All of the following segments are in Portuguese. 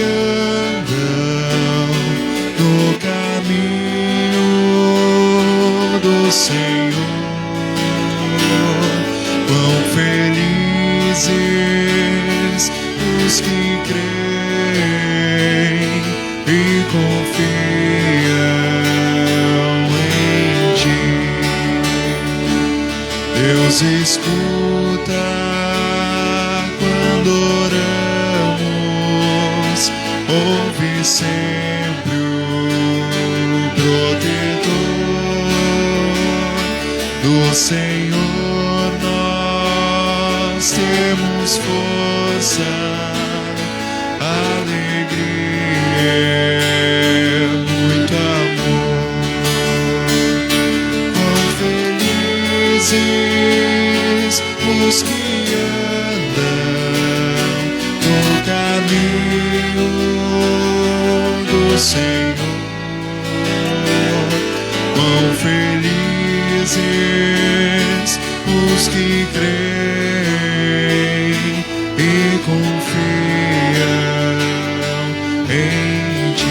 andam no caminho do Senhor. Quão felizes os que creem e confiam em Ti. Deus escuta quando oramos, ouve sempre o protetor do Senhor. Nós temos força, alegria, muito amor. Quão felizes os que andam no caminho do Senhor. Quão felizes os que creem e confiam em Ti.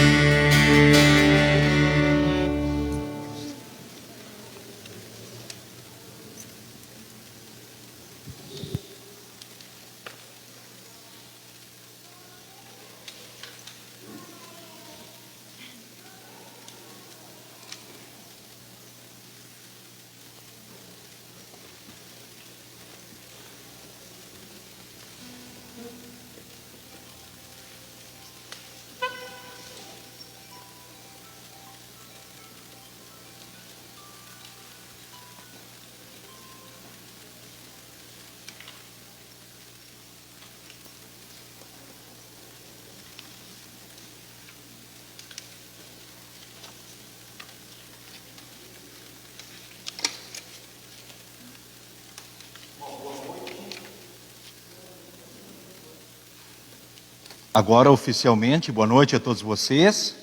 Agora, oficialmente, boa noite a todos vocês.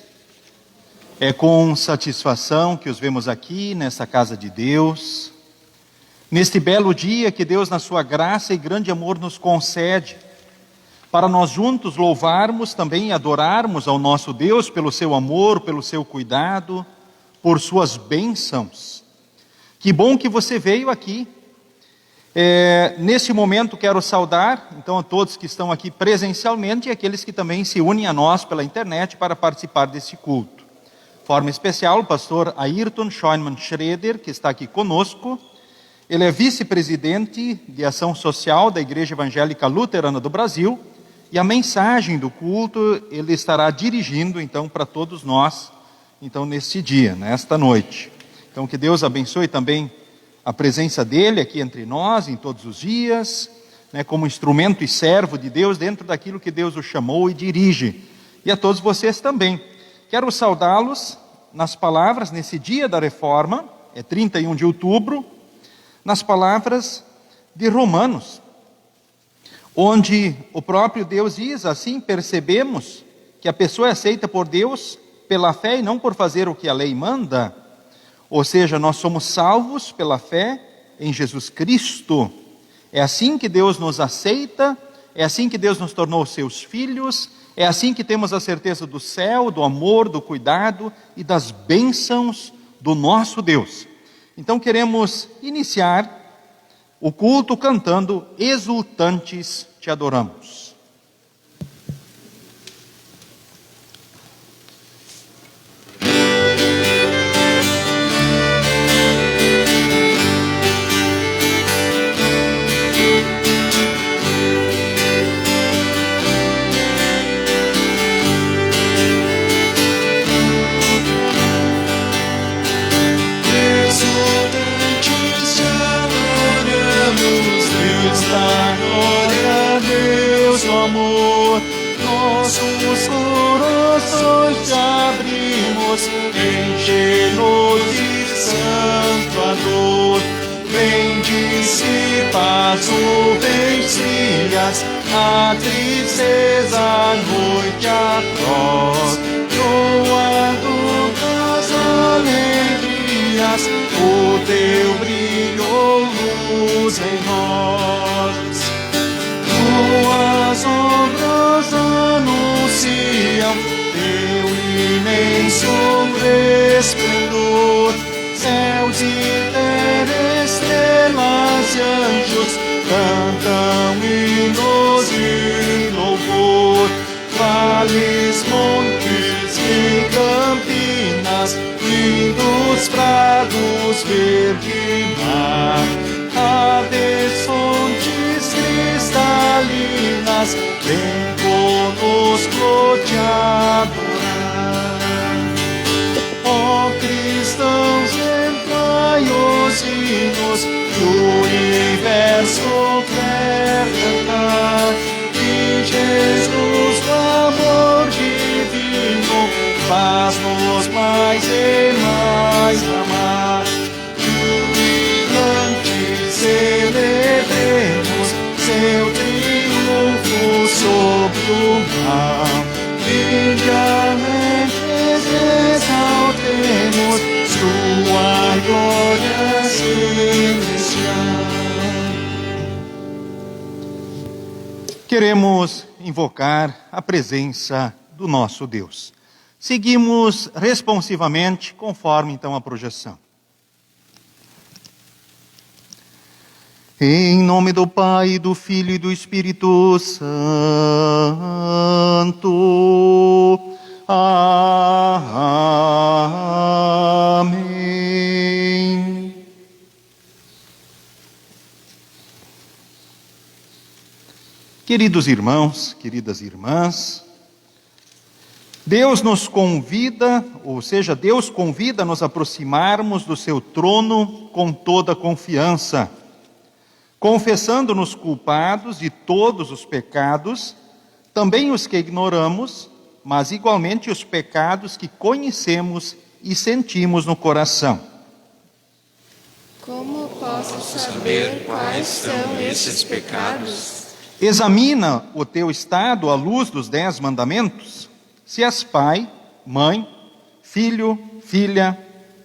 É com satisfação que os vemos aqui, nessa casa de Deus, neste belo dia que Deus, na sua graça e grande amor, nos concede, para nós juntos louvarmos também e adorarmos ao nosso Deus pelo seu amor, pelo seu cuidado, por suas bênçãos. Que bom que você veio aqui. Neste momento quero saudar, então, a todos que estão aqui presencialmente e aqueles que também se unem a nós pela internet para participar desse culto. De forma especial, o pastor Ayrton Scheunemann Schroeder, que está aqui conosco. Ele é vice-presidente de ação social da Igreja Evangélica Luterana do Brasil, e a mensagem do culto ele estará dirigindo, então, para todos nós, então, neste dia, nesta noite. Então, que Deus abençoe também a presença dele aqui entre nós, em todos os dias, né, como instrumento e servo de Deus, dentro daquilo que Deus o chamou e dirige. E a todos vocês também. Quero saudá-los nas palavras, nesse dia da reforma, é 31 de outubro, nas palavras de Romanos, onde o próprio Deus diz, assim percebemos que a pessoa é aceita por Deus pela fé e não por fazer o que a lei manda. Ou seja, nós somos salvos pela fé em Jesus Cristo. É assim que Deus nos aceita, é assim que Deus nos tornou seus filhos, é assim que temos a certeza do céu, do amor, do cuidado e das bênçãos do nosso Deus. Então queremos iniciar o culto cantando Exultantes Te Adoramos. Amor, nossos corações te abrimos, enche-nos de santo ador. Vem dissipar as nuvens frias, a tristeza, a noite atroz, doando as alegrias, o teu brilho, luz em nós. Tuas obras anunciam vales, montes e campinas, lindos prados, verde mar, aves, fontes cristalinas, vem conosco te adorar. Ó cristãos, entrai os hinos, do universo quer cantar, e Jesus, o amor divino, faz-nos mais e mais amar. Jubilantes celebremos seu triunfo sobre o mal. Vinde alegres, exaltemos sua glória celestial. Queremos invocar a presença do nosso Deus. Seguimos responsivamente, conforme então a projeção. Em nome do Pai, do Filho e do Espírito Santo. Amém. Queridos irmãos, queridas irmãs, Deus nos convida, ou seja, Deus convida a nos aproximarmos do seu trono com toda confiança, confessando-nos culpados de todos os pecados, também os que ignoramos, mas igualmente os pecados que conhecemos e sentimos no coração. Como posso saber quais são esses pecados? Examina o teu estado à luz dos 10 mandamentos. Se és pai, mãe, filho, filha,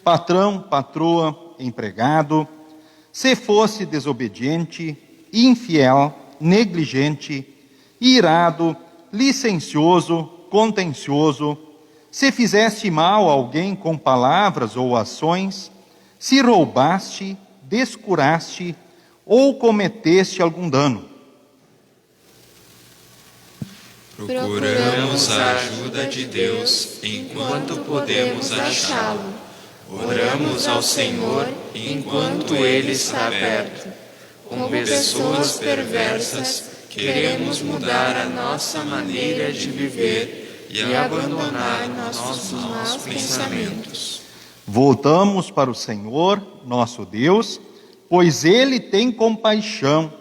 patrão, patroa, empregado, se fosse desobediente, infiel, negligente, irado, licencioso, contencioso, se fizeste mal a alguém com palavras ou ações, se roubaste, descuraste ou cometeste algum dano. Procuramos a ajuda de Deus enquanto podemos achá-lo. Oramos ao Senhor enquanto Ele está perto. Com pessoas perversas, queremos mudar a nossa maneira de viver e abandonar nossos maus pensamentos. Voltamos para o Senhor, nosso Deus, pois Ele tem compaixão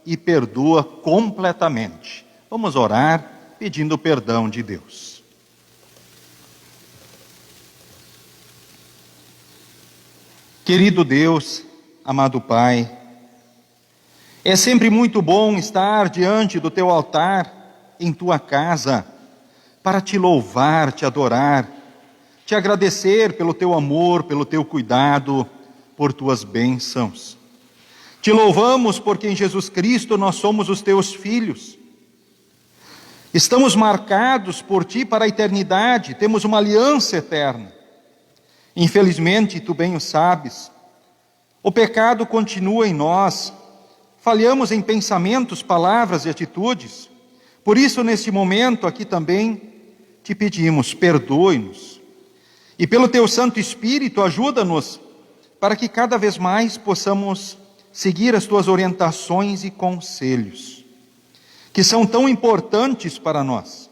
e perdoa completamente. Vamos orar pedindo perdão de Deus. Querido Deus, amado Pai, é sempre muito bom estar diante do Teu altar, em Tua casa, para Te louvar, Te adorar, Te agradecer pelo Teu amor, pelo Teu cuidado, por Tuas bênçãos. Te louvamos porque em Jesus Cristo nós somos os Teus filhos. Estamos marcados por Ti para a eternidade, temos uma aliança eterna. Infelizmente, Tu bem o sabes, o pecado continua em nós, falhamos em pensamentos, palavras e atitudes. Por isso, nesse momento aqui também, Te pedimos, perdoe-nos. E pelo Teu Santo Espírito, ajuda-nos para que cada vez mais possamos seguir as Tuas orientações e conselhos, que são tão importantes para nós,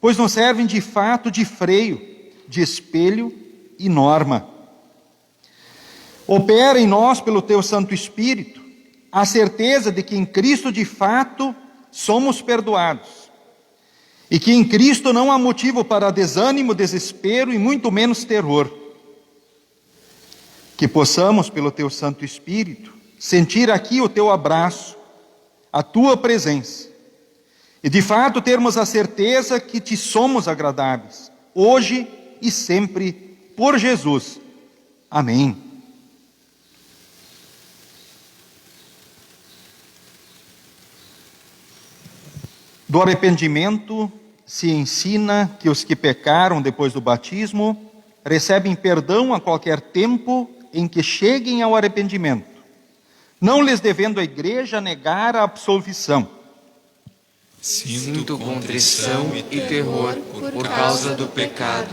pois nos servem de fato de freio, de espelho e norma. Opera em nós pelo Teu Santo Espírito a certeza de que em Cristo de fato somos perdoados, e que em Cristo não há motivo para desânimo, desespero e muito menos terror. Que possamos pelo Teu Santo Espírito sentir aqui o Teu abraço, a Tua presença, e de fato termos a certeza que Te somos agradáveis, hoje e sempre, por Jesus. Amém. Do arrependimento se ensina que os que pecaram depois do batismo recebem perdão a qualquer tempo em que cheguem ao arrependimento, não lhes devendo a igreja negar a absolvição. Sinto contrição e terror por causa do pecado,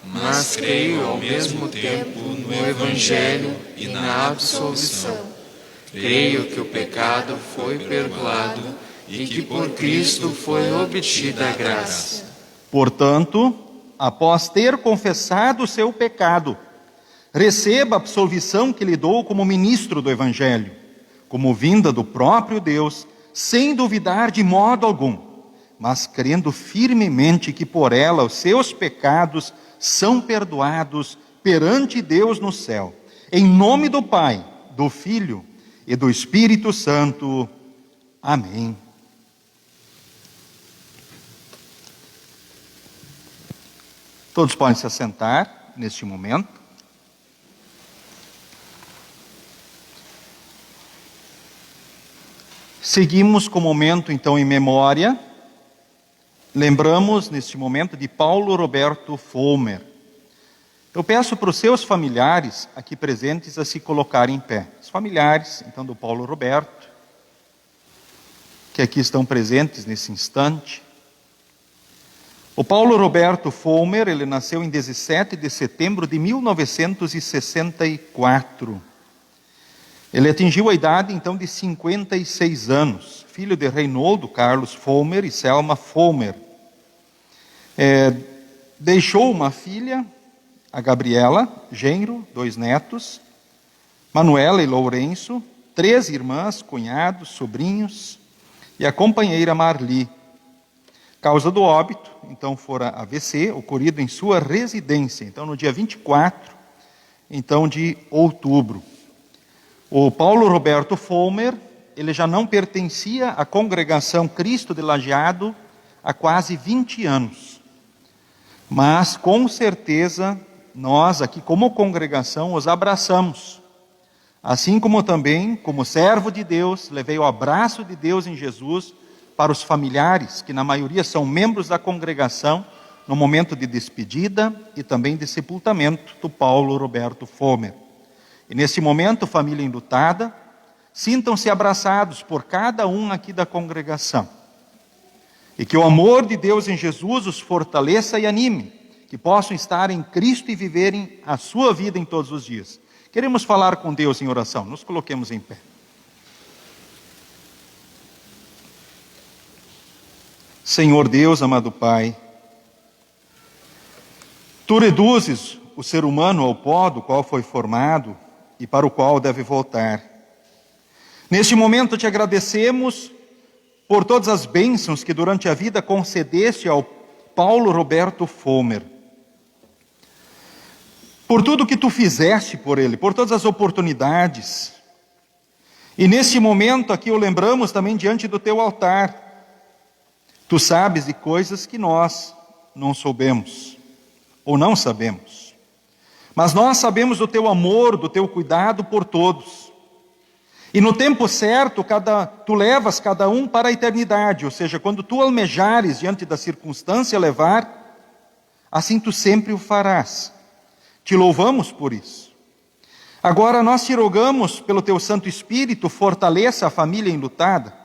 mas creio ao mesmo tempo no Evangelho e na absolvição. Creio que o pecado foi perdoado e que por Cristo foi obtida a graça. Portanto, após ter confessado o seu pecado, receba a absolvição que lhe dou como ministro do Evangelho, como vinda do próprio Deus, sem duvidar de modo algum, mas crendo firmemente que por ela os seus pecados são perdoados perante Deus no céu. Em nome do Pai, do Filho e do Espírito Santo. Amém. Todos podem se assentar neste momento. Seguimos com o momento, então, em memória. Lembramos, neste momento, de Paulo Roberto Fomer. Eu peço para os seus familiares aqui presentes a se colocarem em pé. Os familiares, então, do Paulo Roberto, que aqui estão presentes nesse instante. O Paulo Roberto Fomer, ele nasceu em 17 de setembro de 1964. Ele atingiu a idade, então, de 56 anos, filho de Reinaldo Carlos Fomer e Selma Fomer. Deixou uma filha, a Gabriela, genro, 2 netos, Manuela e Lourenço, 3 irmãs, cunhados, sobrinhos, e a companheira Marli. Causa do óbito, então, fora AVC, ocorrido em sua residência, então, no dia 24, então, de outubro. O Paulo Roberto Fomer, ele já não pertencia à congregação Cristo de Lajeado há quase 20 anos. Mas, com certeza, nós aqui como congregação os abraçamos. Assim como também, como servo de Deus, levei o abraço de Deus em Jesus para os familiares, que na maioria são membros da congregação, no momento de despedida e também de sepultamento do Paulo Roberto Fomer. E nesse momento, família enlutada, sintam-se abraçados por cada um aqui da congregação. E que o amor de Deus em Jesus os fortaleça e anime, que possam estar em Cristo e viverem a sua vida em todos os dias. Queremos falar com Deus em oração, nos coloquemos em pé. Senhor Deus, amado Pai, Tu reduzes o ser humano ao pó do qual foi formado e para o qual deve voltar. Neste momento te agradecemos por todas as bênçãos que durante a vida concedeste ao Paulo Roberto Fomer. Por tudo que tu fizeste por ele, por todas as oportunidades. E nesse momento aqui o lembramos também diante do teu altar. Tu sabes de coisas que nós não soubemos, ou não sabemos. Mas nós sabemos do teu amor, do teu cuidado por todos. E no tempo certo, tu levas cada um para a eternidade, ou seja, quando tu almejares diante da circunstância levar, assim tu sempre o farás. Te louvamos por isso. Agora nós te rogamos pelo teu Santo Espírito, fortaleça a família enlutada.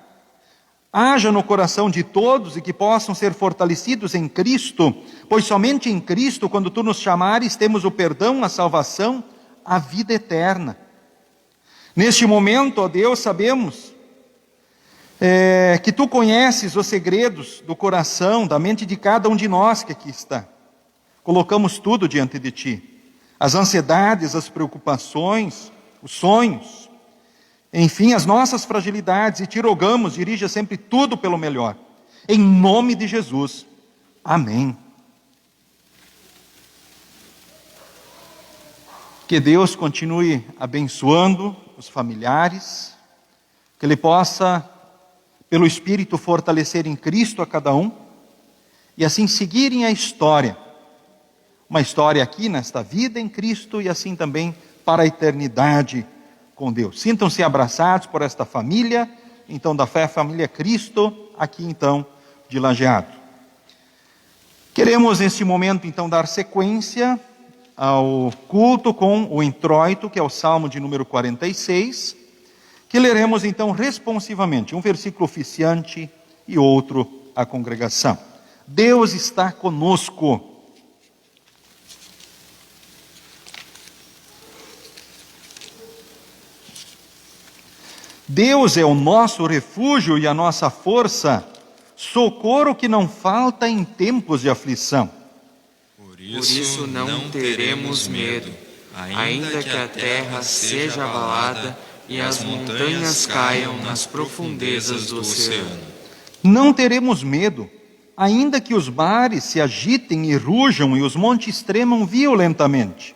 Haja no coração de todos e que possam ser fortalecidos em Cristo, pois somente em Cristo, quando tu nos chamares, temos o perdão, a salvação, a vida eterna. Neste momento, ó Deus, sabemos que tu conheces os segredos do coração, da mente de cada um de nós que aqui está. Colocamos tudo diante de ti. As ansiedades, as preocupações, os sonhos, enfim, as nossas fragilidades, e te rogamos, dirija sempre tudo pelo melhor. Em nome de Jesus. Amém. Que Deus continue abençoando os familiares, que Ele possa, pelo Espírito, fortalecer em Cristo a cada um, e assim seguirem a história. Uma história aqui nesta vida em Cristo e assim também para a eternidade com Deus. Sintam-se abraçados por esta família, então da fé, família Cristo, aqui então de Lajeado. Queremos neste momento então dar sequência ao culto com o introito, que é o Salmo de número 46, que leremos então responsivamente, um versículo oficiante e outro a congregação. Deus está conosco. Deus é o nosso refúgio e a nossa força, socorro que não falta em tempos de aflição. Por isso não teremos medo, ainda que a terra seja abalada e as montanhas caiam nas profundezas do oceano. Não teremos medo, ainda que os mares se agitem e rujam e os montes tremam violentamente.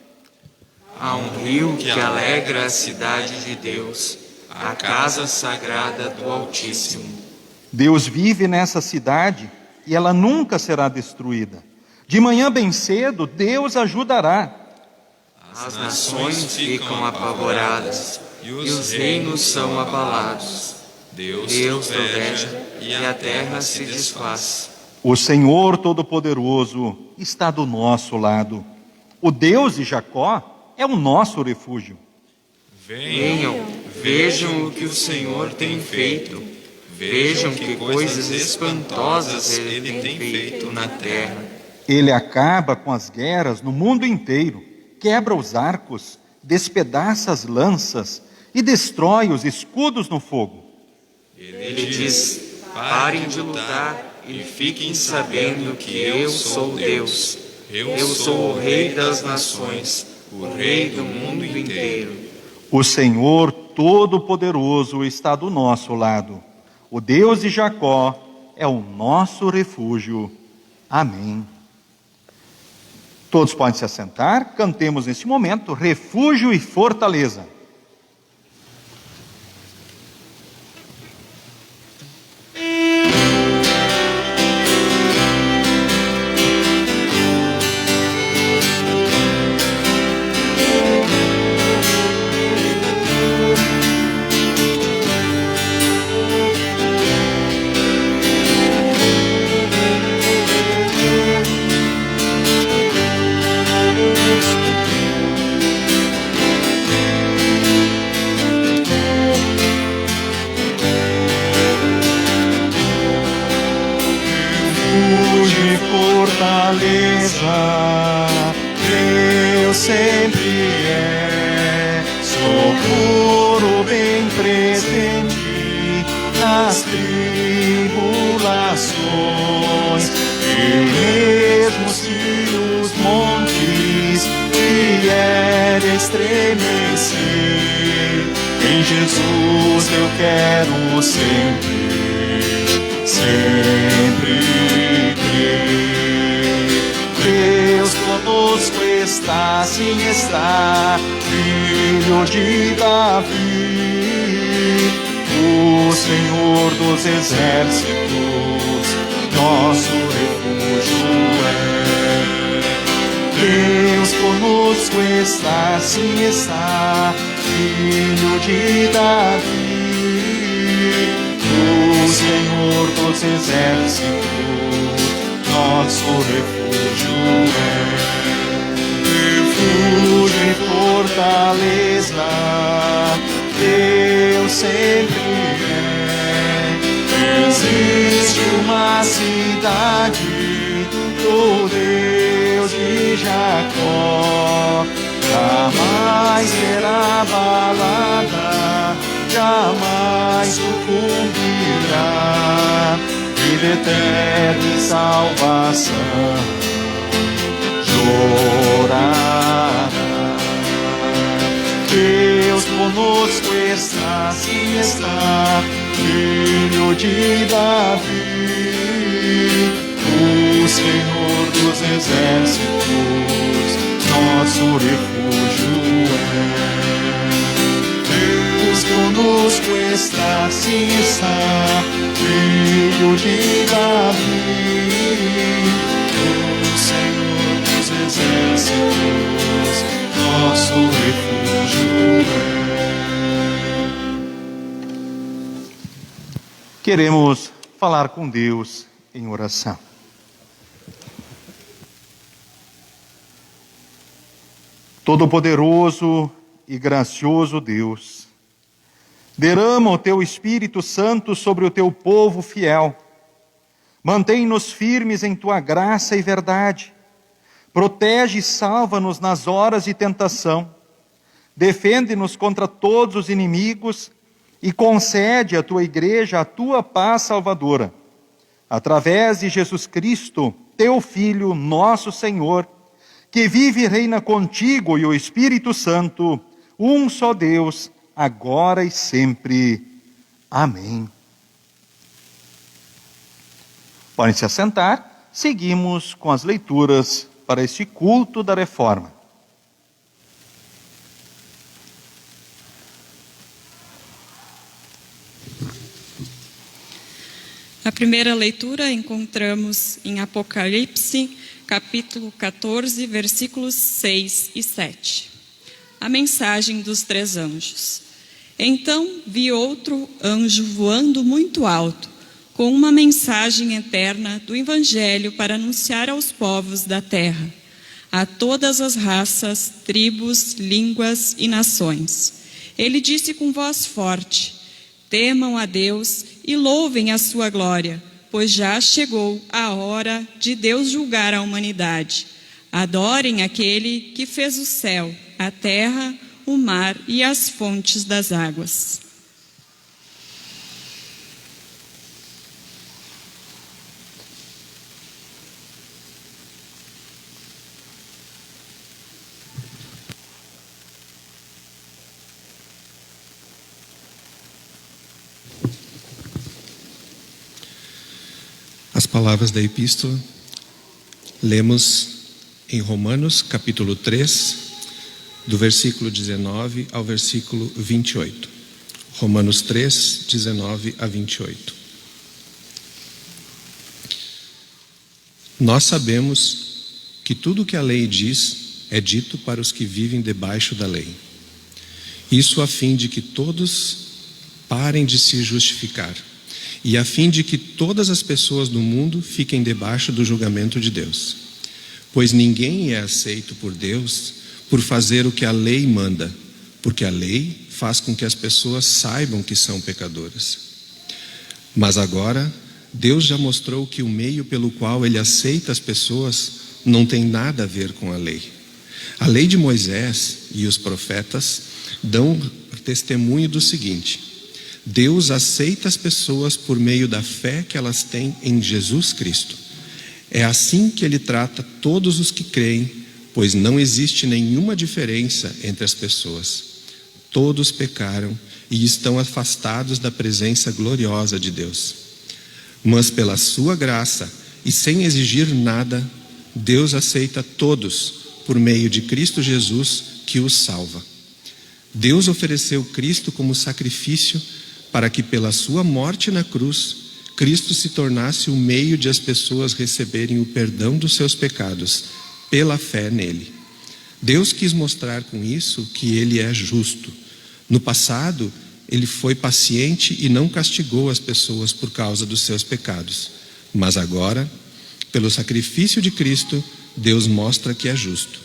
Há um rio que alegra a cidade de Deus, a casa sagrada do Altíssimo. Deus vive nessa cidade e ela nunca será destruída. De manhã bem cedo, Deus ajudará. As nações ficam apavoradas e os reinos são abalados. Deus troveja e a terra se desfaz. O Senhor Todo-Poderoso está do nosso lado. O Deus de Jacó é o nosso refúgio. Venham, vejam o que o Senhor tem feito. Vejam que coisas espantosas Ele tem feito na terra. Ele acaba com as guerras no mundo inteiro, quebra os arcos, despedaça as lanças e destrói os escudos no fogo. Ele diz: parem de lutar e fiquem sabendo que eu sou Deus. Eu sou o Rei das nações, o Rei do mundo inteiro. O Senhor Todo-Poderoso está do nosso lado. O Deus de Jacó é o nosso refúgio. Amém. Todos podem se assentar. Cantemos neste momento refúgio e fortaleza. Fortaleza, Deus sempre é socorro bem presente nas tribulações, e mesmo se os montes vierem estremecer, em Jesus eu quero sempre crer. Deus conosco está, sim está, Filho de Davi, o Senhor dos exércitos, nosso refúgio é. Deus conosco está, sim está, Filho de Davi, o Senhor dos exércitos, nosso refúgio é. Refúgio e fortaleza, Deus sempre é. Existe uma cidade do Deus de Jacó, jamais será abalada, jamais sucumbirá. Vida eterna e salvação chorará. Deus conosco está, sim está, Filho de Davi, o Senhor dos exércitos, nosso refúgio é. Deus conosco está, sim está, Filho de Davi, o Senhor dos exércitos, nosso refúgio é. Queremos falar com Deus em oração. Todo-Poderoso e gracioso Deus, derrama o Teu Espírito Santo sobre o Teu povo fiel, Mantém-nos firmes em tua graça e verdade. Protege e salva-nos nas horas de tentação. Defende-nos contra todos os inimigos e concede à tua igreja a tua paz salvadora. Através de Jesus Cristo, teu Filho, nosso Senhor, que vive e reina contigo e o Espírito Santo, um só Deus, agora e sempre. Amém. Podem se assentar, seguimos com as leituras para este culto da Reforma. A primeira leitura encontramos em Apocalipse, capítulo 14, versículos 6 e 7. A mensagem dos 3 anjos. Então vi outro anjo voando muito alto, com uma mensagem eterna do Evangelho para anunciar aos povos da terra, a todas as raças, tribos, línguas e nações. Ele disse com voz forte: temam a Deus e louvem a sua glória, pois já chegou a hora de Deus julgar a humanidade. Adorem aquele que fez o céu, a terra, o mar e as fontes das águas. As palavras da epístola, lemos em Romanos, capítulo 3, do versículo 19 ao versículo 28. Romanos 3, 19 a 28. Nós sabemos que tudo o que a lei diz é dito para os que vivem debaixo da lei. Isso a fim de que todos parem de se justificar, e a fim de que todas as pessoas do mundo fiquem debaixo do julgamento de Deus. Pois ninguém é aceito por Deus por fazer o que a lei manda, porque a lei faz com que as pessoas saibam que são pecadoras. Mas agora, Deus já mostrou que o meio pelo qual Ele aceita as pessoas não tem nada a ver com a lei. A lei de Moisés e os profetas dão testemunho do seguinte: Deus aceita as pessoas por meio da fé que elas têm em Jesus Cristo. É assim que Ele trata todos os que creem, pois não existe nenhuma diferença entre as pessoas. Todos pecaram e estão afastados da presença gloriosa de Deus. Mas pela sua graça e sem exigir nada, Deus aceita todos por meio de Cristo Jesus, que os salva. Deus ofereceu Cristo como sacrifício para que pela sua morte na cruz, Cristo se tornasse o meio de as pessoas receberem o perdão dos seus pecados, pela fé nele. Deus quis mostrar com isso que Ele é justo. No passado, Ele foi paciente e não castigou as pessoas por causa dos seus pecados. Mas agora, pelo sacrifício de Cristo, Deus mostra que é justo.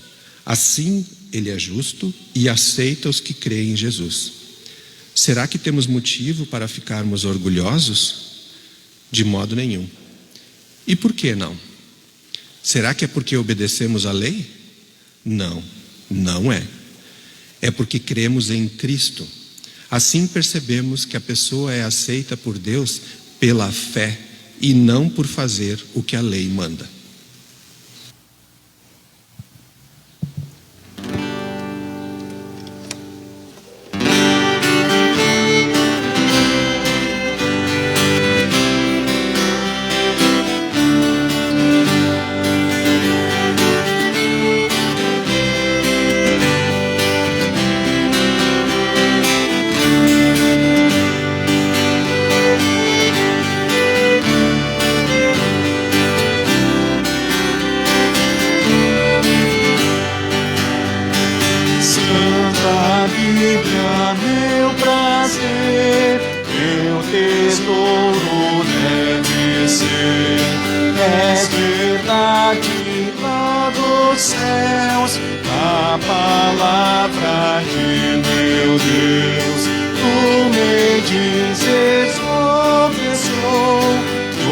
Assim, Ele é justo e aceita os que creem em Jesus. Será que temos motivo para ficarmos orgulhosos? De modo nenhum. E por que não? Será que é porque obedecemos à lei? Não, não é. É porque cremos em Cristo. Assim percebemos que a pessoa é aceita por Deus pela fé e não por fazer o que a lei manda.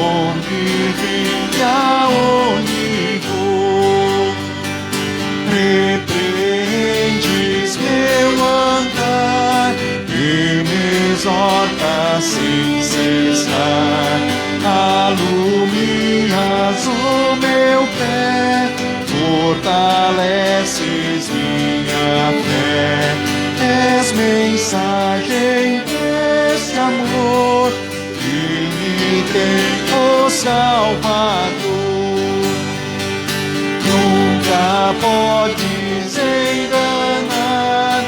onde vim e aonde vou. Repreendes meu andar e me exortas sem cessar. Alumias o meu pé, fortaleces minha fé. És mensagem desse amor que me tem, ó Salvador. Nunca podes enganar,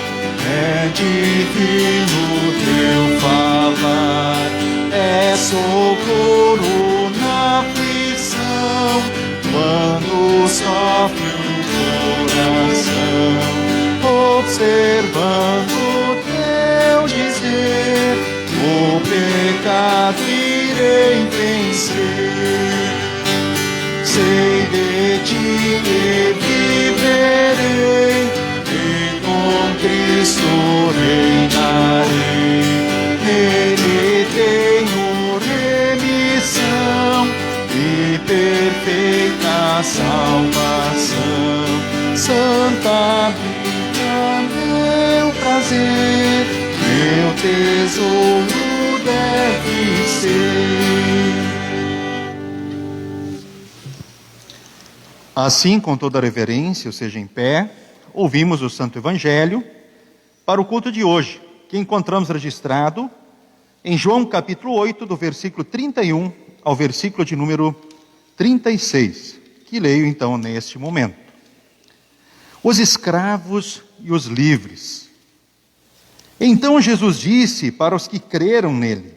é divino teu falar. É socorro na aflição, quando sofre o coração. Observando teu dizer, o pecado irei vencer. Sei de ti e viverei, e com Cristo reinarei. Nele tenho remissão e perfeita salvação. Santa vida, meu prazer, meu tesouro deve ser. Assim, com toda reverência, ou seja, em pé, ouvimos o Santo Evangelho para o culto de hoje, que encontramos registrado em João capítulo 8, do versículo 31 ao versículo de número 36, que leio então neste momento. Os escravos e os livres. Então Jesus disse para os que creram nele: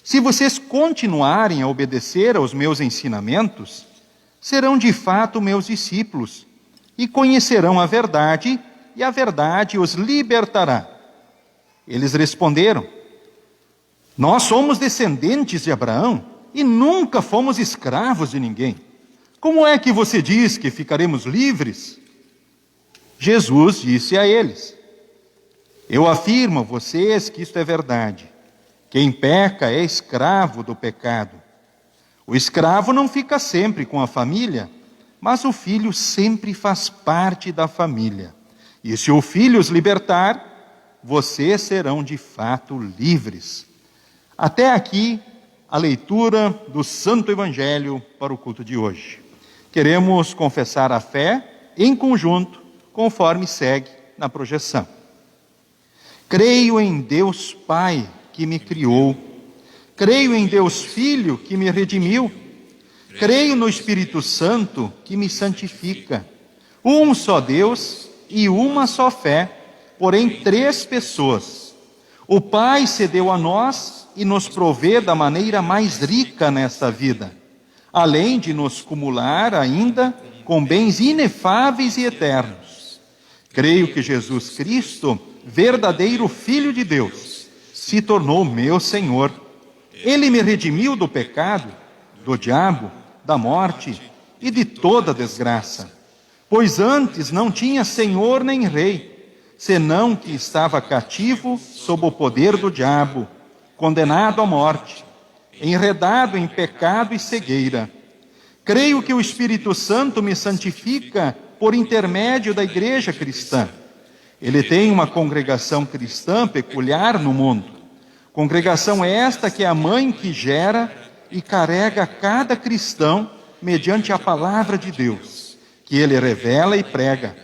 se vocês continuarem a obedecer aos meus ensinamentos, serão de fato meus discípulos, e conhecerão a verdade, e a verdade os libertará. Eles responderam: nós somos descendentes de Abraão, e nunca fomos escravos de ninguém. Como é que você diz que ficaremos livres? Jesus disse a eles: eu afirmo a vocês que isto é verdade. Quem peca é escravo do pecado. O escravo não fica sempre com a família, mas o filho sempre faz parte da família. E se o filho os libertar, vocês serão de fato livres. Até aqui a leitura do Santo Evangelho para o culto de hoje. Queremos confessar a fé em conjunto, conforme segue na projeção. Creio em Deus Pai, que me criou. Creio em Deus Filho, que me redimiu. Creio no Espírito Santo, que me santifica. Um só Deus e uma só fé, porém 3 pessoas. O Pai cedeu a nós e nos provê da maneira mais rica nesta vida, além de nos cumular ainda com bens inefáveis e eternos. Creio que Jesus Cristo, verdadeiro Filho de Deus, se tornou meu Senhor. Ele me redimiu do pecado, do diabo, da morte e de toda desgraça. Pois antes não tinha Senhor nem Rei, senão que estava cativo sob o poder do diabo, condenado à morte, enredado em pecado e cegueira. Creio que o Espírito Santo me santifica por intermédio da igreja cristã. Ele tem uma congregação cristã peculiar no mundo. Congregação esta que é a mãe que gera e carrega cada cristão mediante a palavra de Deus, que ele revela e prega.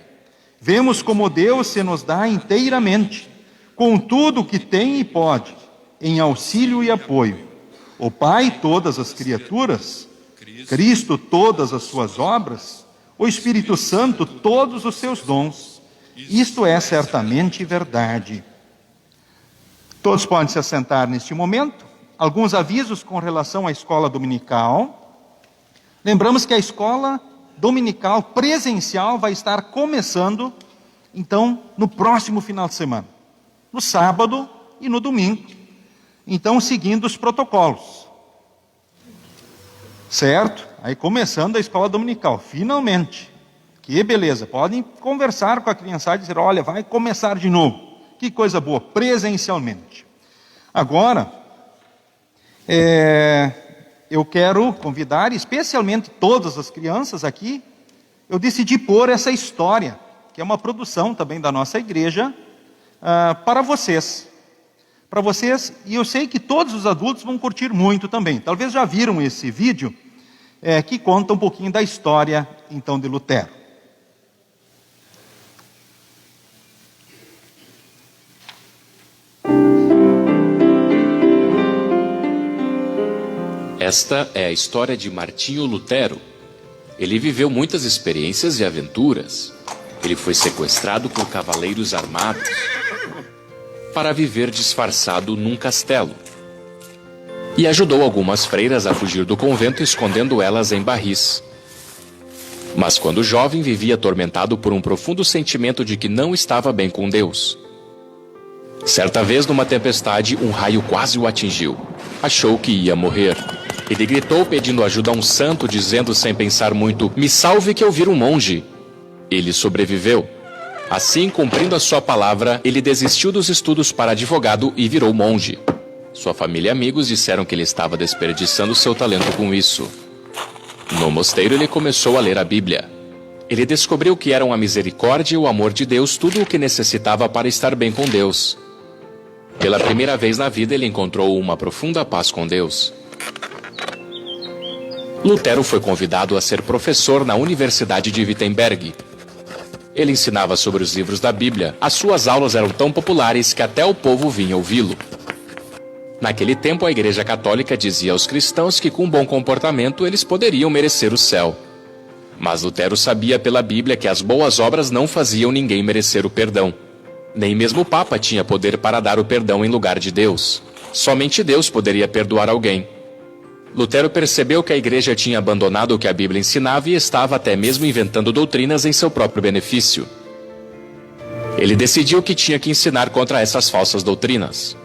Vemos como Deus se nos dá inteiramente, com tudo o que tem e pode, em auxílio e apoio. O Pai, todas as criaturas, Cristo, todas as suas obras, o Espírito Santo, todos os seus dons. Isto é certamente verdade. Todos podem se assentar neste momento. Alguns avisos com relação à escola dominical. Lembramos que a escola dominical presencial vai estar começando, então, no próximo final de semana, no sábado e no domingo. Então, seguindo os protocolos. Certo? Aí começando a escola dominical, finalmente. Que beleza, podem conversar com a criançada e dizer, olha, vai começar de novo. Que coisa boa, presencialmente. Agora, eu quero convidar especialmente todas as crianças aqui. Eu decidi pôr essa história, que é uma produção também da nossa igreja, para vocês. Para vocês, e eu sei que todos os adultos vão curtir muito também. Talvez já viram esse vídeo, que conta um pouquinho da história, então, de Lutero. Esta é a história de Martinho Lutero. Ele viveu muitas experiências e aventuras. Ele foi sequestrado por cavaleiros armados para viver disfarçado num castelo. E ajudou algumas freiras a fugir do convento, escondendo elas em barris. Mas quando jovem, vivia atormentado por um profundo sentimento de que não estava bem com Deus. Certa vez, numa tempestade, um raio quase o atingiu. Achou que ia morrer. Ele gritou pedindo ajuda a um santo, dizendo sem pensar muito: "Me salve que eu viro um monge." Ele sobreviveu. Assim, cumprindo a sua palavra, ele desistiu dos estudos para advogado e virou monge. Sua família e amigos disseram que ele estava desperdiçando seu talento com isso. No mosteiro, ele começou a ler a Bíblia. Ele descobriu que eram a misericórdia e o amor de Deus tudo o que necessitava para estar bem com Deus. Pela primeira vez na vida, ele encontrou uma profunda paz com Deus. Lutero foi convidado a ser professor na Universidade de Wittenberg. Ele ensinava sobre os livros da Bíblia. As suas aulas eram tão populares que até o povo vinha ouvi-lo. Naquele tempo, a Igreja Católica dizia aos cristãos que com bom comportamento eles poderiam merecer o céu. Mas Lutero sabia pela Bíblia que as boas obras não faziam ninguém merecer o perdão. Nem mesmo o Papa tinha poder para dar o perdão em lugar de Deus. Somente Deus poderia perdoar alguém. Lutero percebeu que a igreja tinha abandonado o que a Bíblia ensinava e estava até mesmo inventando doutrinas em seu próprio benefício. Ele decidiu que tinha que ensinar contra essas falsas doutrinas.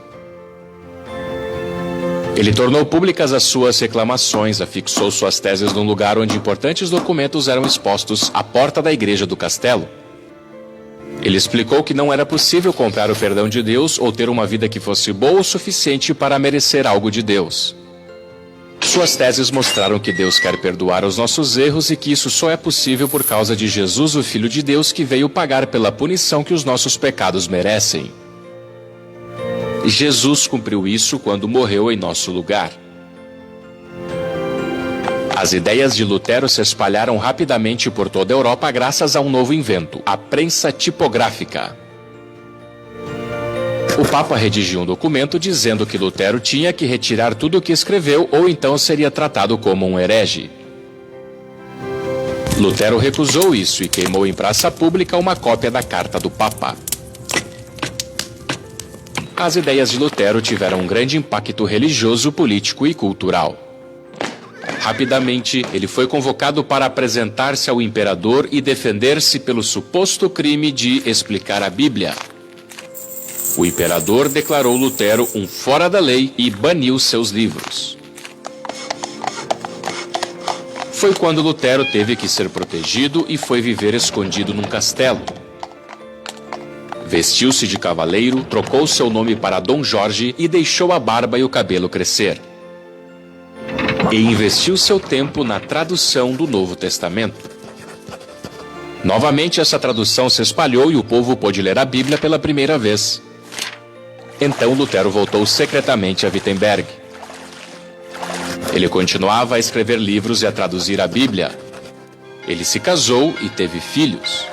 Ele tornou públicas as suas reclamações, afixou suas teses num lugar onde importantes documentos eram expostos à porta da igreja do castelo. Ele explicou que não era possível comprar o perdão de Deus ou ter uma vida que fosse boa o suficiente para merecer algo de Deus. Suas teses mostraram que Deus quer perdoar os nossos erros e que isso só é possível por causa de Jesus, o Filho de Deus, que veio pagar pela punição que os nossos pecados merecem. Jesus cumpriu isso quando morreu em nosso lugar. As ideias de Lutero se espalharam rapidamente por toda a Europa graças a um novo invento, a prensa tipográfica. O Papa redigiu um documento dizendo que Lutero tinha que retirar tudo o que escreveu ou então seria tratado como um herege. Lutero recusou isso e queimou em praça pública uma cópia da carta do Papa. As ideias de Lutero tiveram um grande impacto religioso, político e cultural. Rapidamente, ele foi convocado para apresentar-se ao imperador e defender-se pelo suposto crime de explicar a Bíblia. O imperador declarou Lutero um fora da lei e baniu seus livros. Foi quando Lutero teve que ser protegido e foi viver escondido num castelo. Vestiu-se de cavaleiro, trocou seu nome para Dom Jorge e deixou a barba e o cabelo crescer. E investiu seu tempo na tradução do Novo Testamento. Novamente essa tradução se espalhou e o povo pôde ler a Bíblia pela primeira vez. Então Lutero voltou secretamente a Wittenberg. Ele continuava a escrever livros e a traduzir a Bíblia. Ele se casou e teve filhos.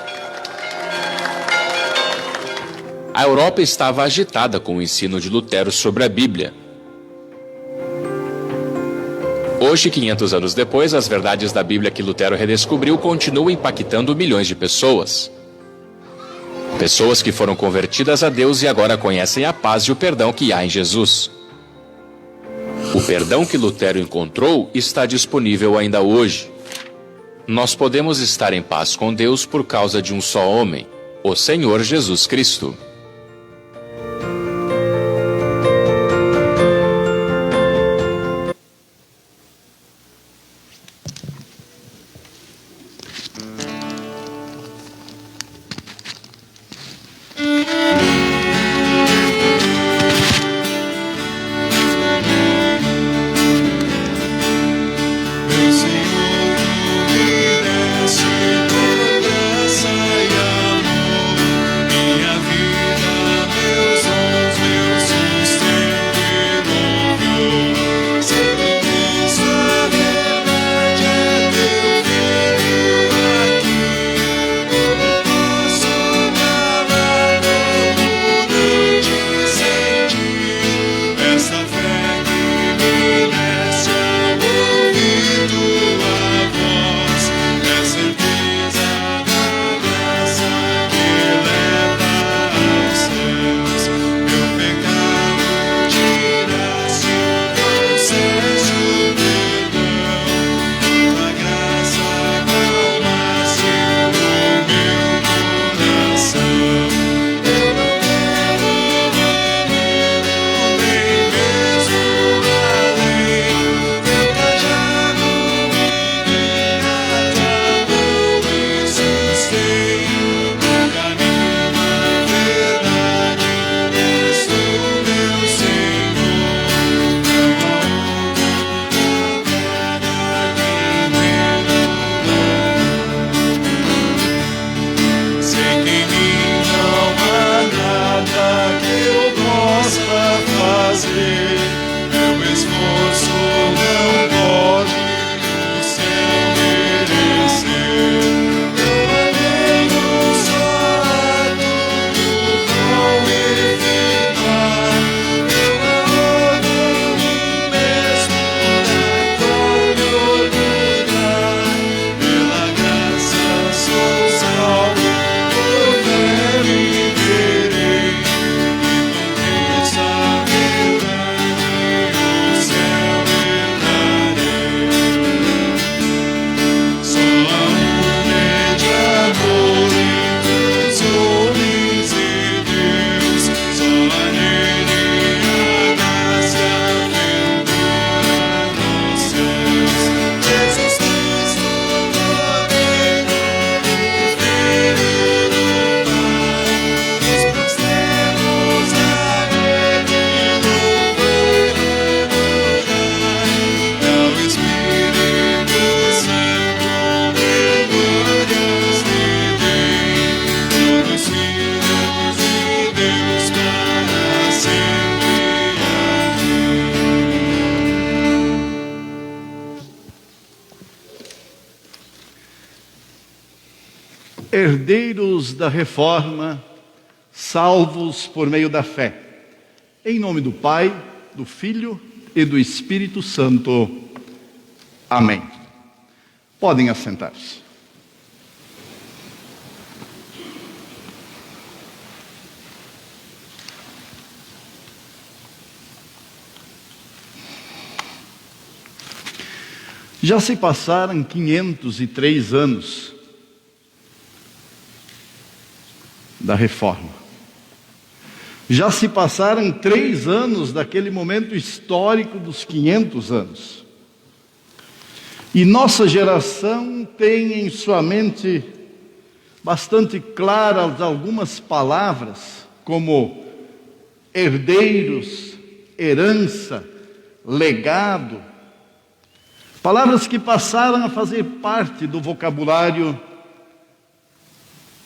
A Europa estava agitada com o ensino de Lutero sobre a Bíblia. Hoje, 500 anos depois, as verdades da Bíblia que Lutero redescobriu continuam impactando milhões de pessoas. Pessoas que foram convertidas a Deus e agora conhecem a paz e o perdão que há em Jesus. O perdão que Lutero encontrou está disponível ainda hoje. Nós podemos estar em paz com Deus por causa de um só homem, o Senhor Jesus Cristo. herdeiros da reforma, salvos por meio da fé. Em nome do Pai, do Filho e do Espírito Santo. Amém. Podem assentar-se. Já se passaram 503 anos da reforma. Já se passaram 3 anos daquele momento histórico dos 500 anos. E nossa geração tem em sua mente bastante claras algumas palavras, como herdeiros, herança, legado. Palavras que passaram a fazer parte do vocabulário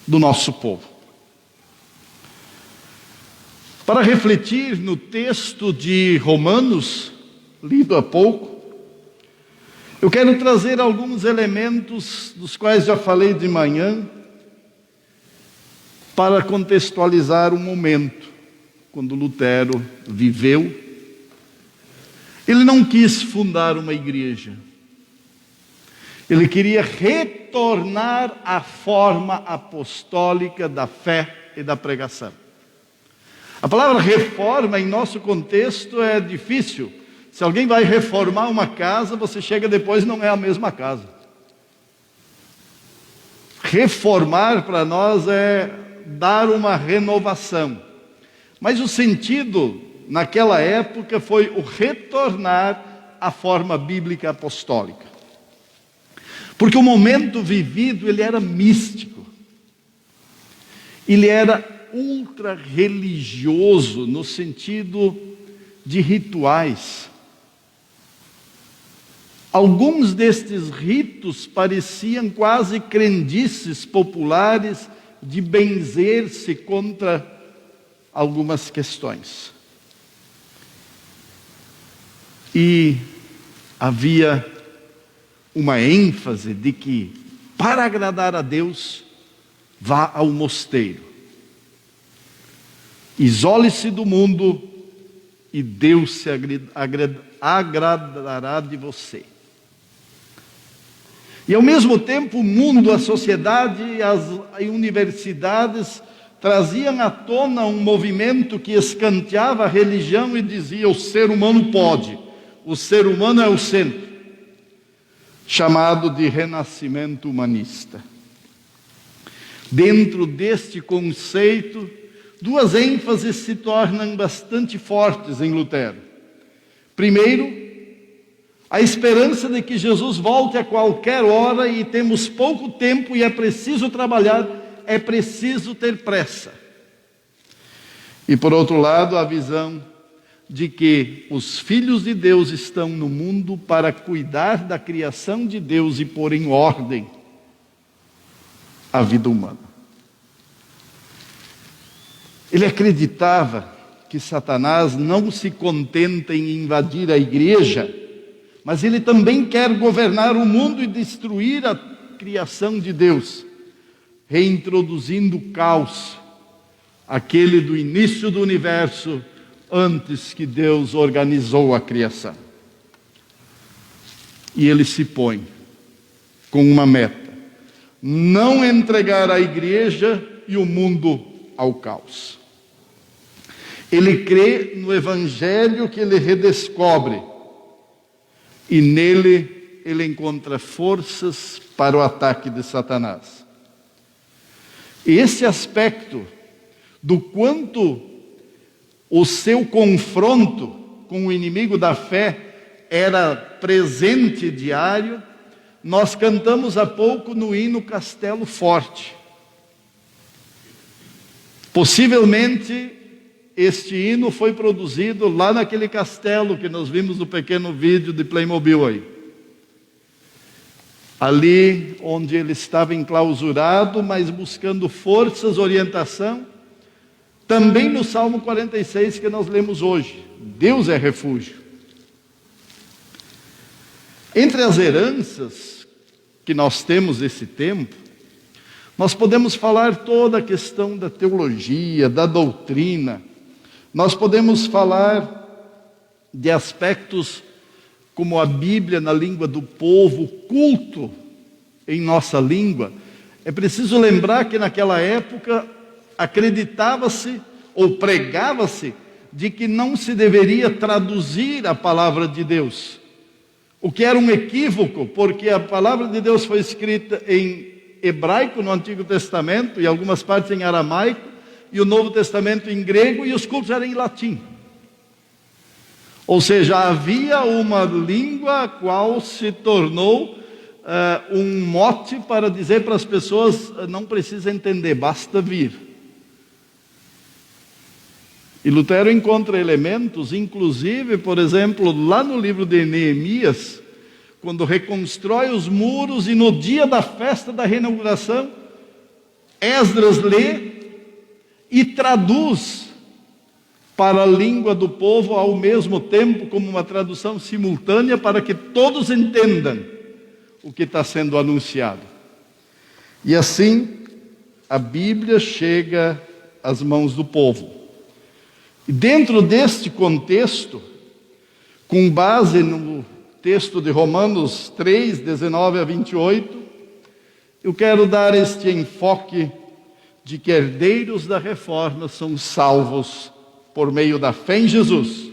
do nosso povo. Para refletir no texto de Romanos, lido há pouco, eu quero trazer alguns elementos dos quais já falei de manhã, para contextualizar o momento quando Lutero viveu. Ele não quis fundar uma igreja. Ele queria retornar à forma apostólica da fé e da pregação. A palavra reforma, em nosso contexto, é difícil. Se alguém vai reformar uma casa, você chega depois e não é a mesma casa. Reformar para nós é dar uma renovação. Mas o sentido naquela época foi o retornar à forma bíblica apostólica. Porque o momento vivido, ele era místico. Ele era ultra religioso no sentido de rituais. Alguns destes ritos pareciam quase crendices populares de benzer-se contra algumas questões. E havia uma ênfase de que, para agradar a Deus, vá ao mosteiro. Isole-se do mundo e Deus se agradará de você. E ao mesmo tempo o mundo, a sociedade e as universidades traziam à tona um movimento que escanteava a religião e dizia: o ser humano pode, o ser humano é o centro, chamado de renascimento humanista. Dentro deste conceito, 2 ênfases se tornam bastante fortes em Lutero. Primeiro, a esperança de que Jesus volte a qualquer hora e temos pouco tempo e é preciso trabalhar, é preciso ter pressa. E por outro lado, a visão de que os filhos de Deus estão no mundo para cuidar da criação de Deus e pôr em ordem a vida humana. Ele acreditava que Satanás não se contenta em invadir a igreja, mas ele também quer governar o mundo e destruir a criação de Deus, reintroduzindo o caos, aquele do início do universo, antes que Deus organizou a criação. E ele se põe com uma meta: não entregar a igreja e o mundo ao caos. Ele crê no evangelho que ele redescobre, e nele ele encontra forças para o ataque de Satanás. E esse aspecto do quanto o seu confronto com o inimigo da fé era presente diário, nós cantamos há pouco no hino Castelo Forte. Possivelmente este hino foi produzido lá naquele castelo que nós vimos no pequeno vídeo de Playmobil aí. Ali onde ele estava enclausurado, mas buscando forças, orientação. Também no Salmo 46 que nós lemos hoje. Deus é refúgio. Entre as heranças que nós temos desse tempo, Nós podemos falar toda a questão da teologia, da doutrina. Nós podemos falar de aspectos como a Bíblia na língua do povo, culto em nossa língua. É preciso lembrar que naquela época acreditava-se ou pregava-se de que não se deveria traduzir a palavra de Deus, o que era um equívoco, porque a palavra de Deus foi escrita em hebraico no Antigo Testamento e algumas partes em aramaico, e o Novo Testamento em grego, e os cultos eram em latim. Ou seja, havia uma língua a qual se tornou um mote para dizer para as pessoas: não precisa entender, basta vir. E Lutero encontra elementos, inclusive, por exemplo, lá no livro de Neemias, quando reconstrói os muros e no dia da festa da reinauguração, Esdras lê e traduz para a língua do povo ao mesmo tempo, como uma tradução simultânea, para que todos entendam o que está sendo anunciado. E assim, a Bíblia chega às mãos do povo. E dentro deste contexto, com base no texto de Romanos 3, 19 a 28, eu quero dar este enfoque de que herdeiros da reforma são salvos por meio da fé em Jesus.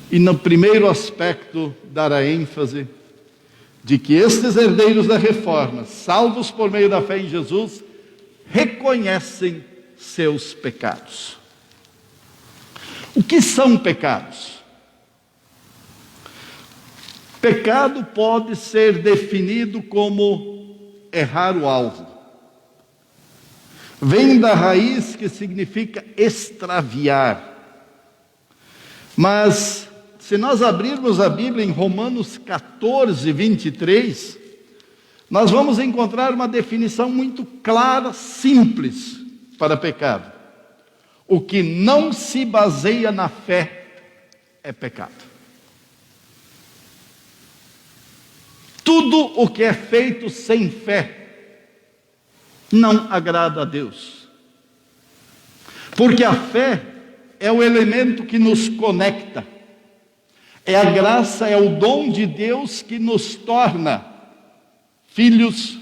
E no primeiro aspecto, dar a ênfase de que estes herdeiros da reforma, salvos por meio da fé em Jesus, reconhecem seus pecados. O que são pecados? Pecado pode ser definido como errar o alvo. Vem da raiz que significa extraviar. Mas, se nós abrirmos a Bíblia em Romanos 14, 23, nós vamos encontrar uma definição muito clara, simples, para pecado. O que não se baseia na fé é pecado. Tudo o que é feito sem fé não agrada a Deus. Porque a fé é o elemento que nos conecta. É a graça, é o dom de Deus que nos torna filhos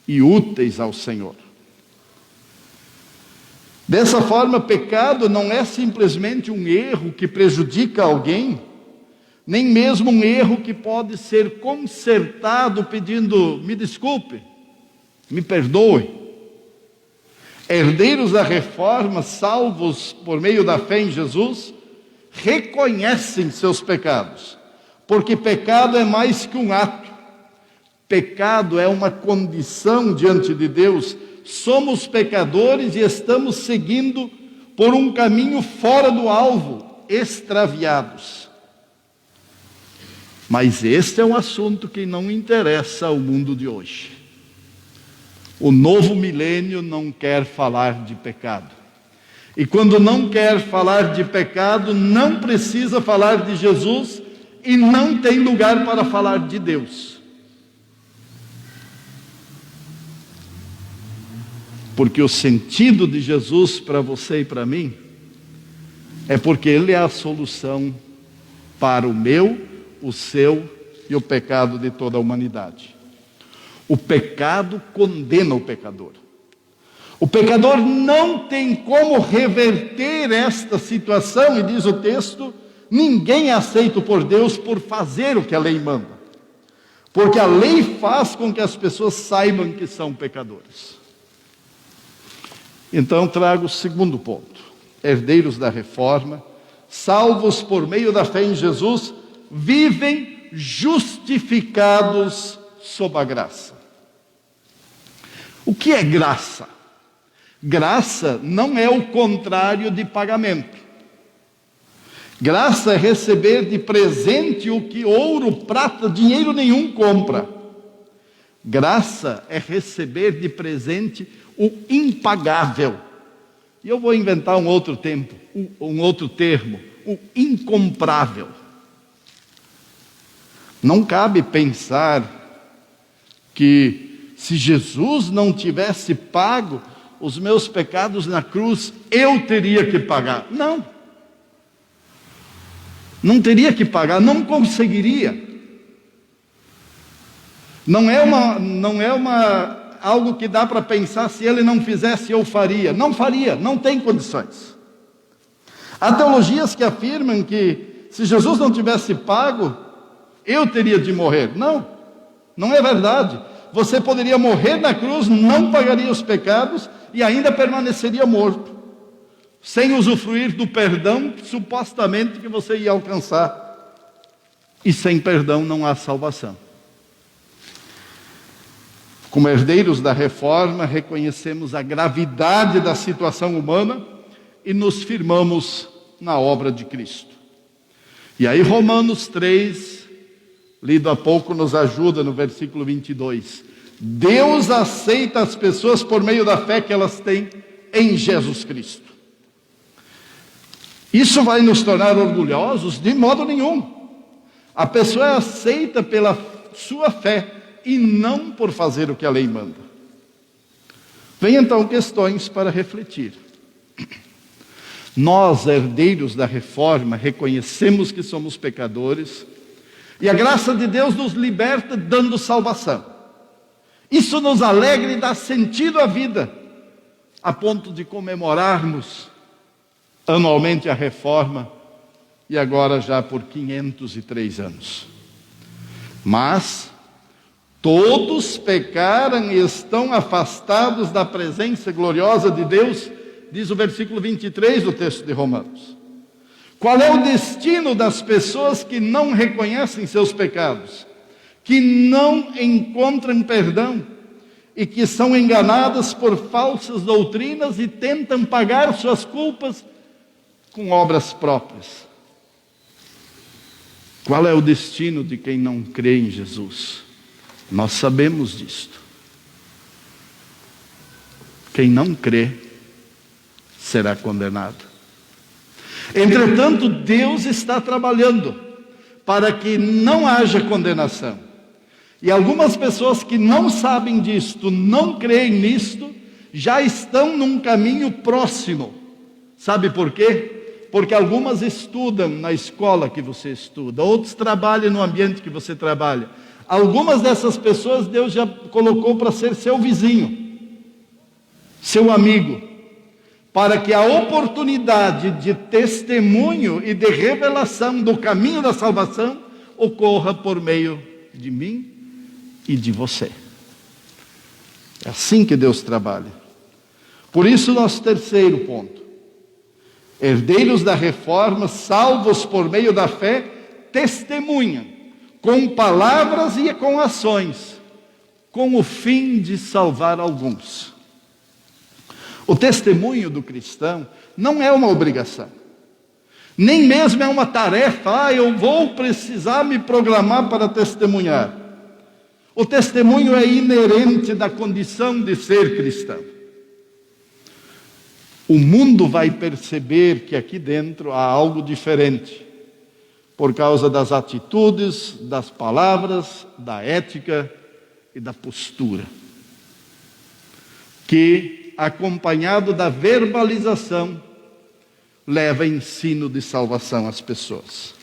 e úteis ao Senhor. Dessa forma, pecado não é simplesmente um erro que prejudica alguém, nem mesmo um erro que pode ser consertado pedindo: me desculpe, me perdoe. Herdeiros da reforma, salvos por meio da fé em Jesus, reconhecem seus pecados, porque pecado é mais que um ato. Pecado é uma condição diante de Deus. Somos pecadores e estamos seguindo por um caminho fora do alvo, extraviados. Mas este é um assunto que não interessa ao mundo de hoje. O novo milênio não quer falar de pecado. E quando não quer falar de pecado, não precisa falar de Jesus e não tem lugar para falar de Deus. Porque o sentido de Jesus para você e para mim é porque Ele é a solução para o meu, o seu e o pecado de toda a humanidade. O pecado condena o pecador. O pecador não tem como reverter esta situação, e diz o texto: ninguém é aceito por Deus por fazer o que a lei manda. Porque a lei faz com que as pessoas saibam que são pecadores. Então trago o segundo ponto. Herdeiros da reforma, salvos por meio da fé em Jesus, vivem justificados sob a graça. O que é graça? Graça não é o contrário de pagamento. Graça é receber de presente o que ouro, prata, dinheiro nenhum compra. Graça é receber de presente o impagável. E eu vou inventar um outro termo, o incomprável. Não cabe pensar que Se Jesus não tivesse pago os meus pecados na cruz, eu teria que pagar. Não teria que pagar, não conseguiria. Não é algo que dá para pensar, se ele não fizesse, eu faria. Não faria, não tem condições. Há teologias que afirmam que se Jesus não tivesse pago, eu teria de morrer. Não é verdade. Você poderia morrer na cruz, não pagaria os pecados e ainda permaneceria morto, sem usufruir do perdão supostamente que você ia alcançar. E sem perdão não há salvação. Como herdeiros da reforma, reconhecemos a gravidade da situação humana e nos firmamos na obra de Cristo. E aí Romanos 3, lido há pouco, nos ajuda no versículo 22. Deus aceita as pessoas por meio da fé que elas têm em Jesus Cristo. Isso vai nos tornar orgulhosos? De modo nenhum. A pessoa é aceita pela sua fé e não por fazer o que a lei manda. Vem então questões para refletir. Nós, herdeiros da reforma, reconhecemos que somos pecadores e a graça de Deus nos liberta dando salvação. Isso nos alegra e dá sentido à vida, a ponto de comemorarmos anualmente a reforma, e agora já por 503 anos. Mas todos pecaram e estão afastados da presença gloriosa de Deus, diz o versículo 23 do texto de Romanos. Qual é o destino das pessoas que não reconhecem seus pecados, que não encontram perdão e que são enganadas por falsas doutrinas e tentam pagar suas culpas com obras próprias? Qual é o destino de quem não crê em Jesus? Nós sabemos disto. Quem não crê será condenado. Entretanto, Deus está trabalhando para que não haja condenação. E algumas pessoas que não sabem disto, não creem nisto, já estão num caminho próximo. Sabe por quê? Porque algumas estudam na escola que você estuda, outros trabalham no ambiente que você trabalha. Algumas dessas pessoas Deus já colocou para ser seu vizinho, seu amigo, para que a oportunidade de testemunho e de revelação do caminho da salvação ocorra por meio de mim e de você. É assim que Deus trabalha. Por isso, nosso terceiro ponto: herdeiros da reforma, salvos por meio da fé, testemunham com palavras e com ações, com o fim de salvar alguns. O testemunho do cristão não é uma obrigação, nem mesmo é uma tarefa. Eu vou precisar me programar para testemunhar. O testemunho é inerente da condição de ser cristão. O mundo vai perceber que aqui dentro há algo diferente, por causa das atitudes, das palavras, da ética e da postura, que, acompanhado da verbalização, leva ensino de salvação às pessoas.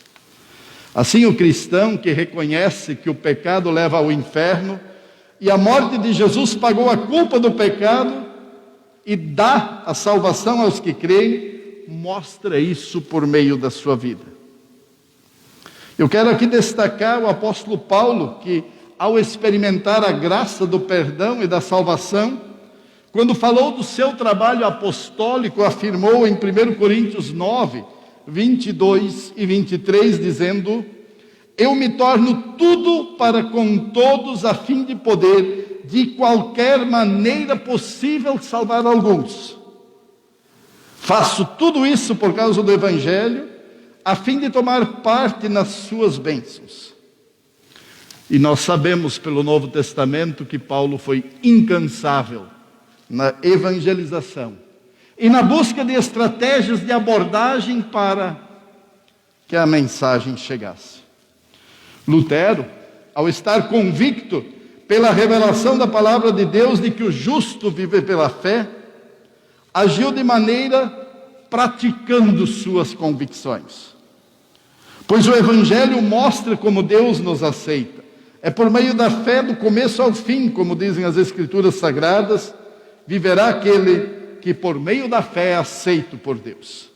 Assim, o cristão que reconhece que o pecado leva ao inferno e a morte de Jesus pagou a culpa do pecado e dá a salvação aos que creem, mostra isso por meio da sua vida. Eu quero aqui destacar o apóstolo Paulo, que ao experimentar a graça do perdão e da salvação, quando falou do seu trabalho apostólico, afirmou em 1 Coríntios 9, 22 e 23, dizendo: eu me torno tudo para com todos, a fim de poder, de qualquer maneira possível, salvar alguns. Faço tudo isso por causa do Evangelho, a fim de tomar parte nas suas bênçãos. E nós sabemos pelo Novo Testamento que Paulo foi incansável na evangelização e na busca de estratégias de abordagem para que a mensagem chegasse. Lutero, ao estar convicto pela revelação da palavra de Deus de que o justo vive pela fé, agiu de maneira praticando suas convicções. Pois o Evangelho mostra como Deus nos aceita. É por meio da fé do começo ao fim, como dizem as Escrituras Sagradas, viverá aquele que por meio da fé é aceito por Deus.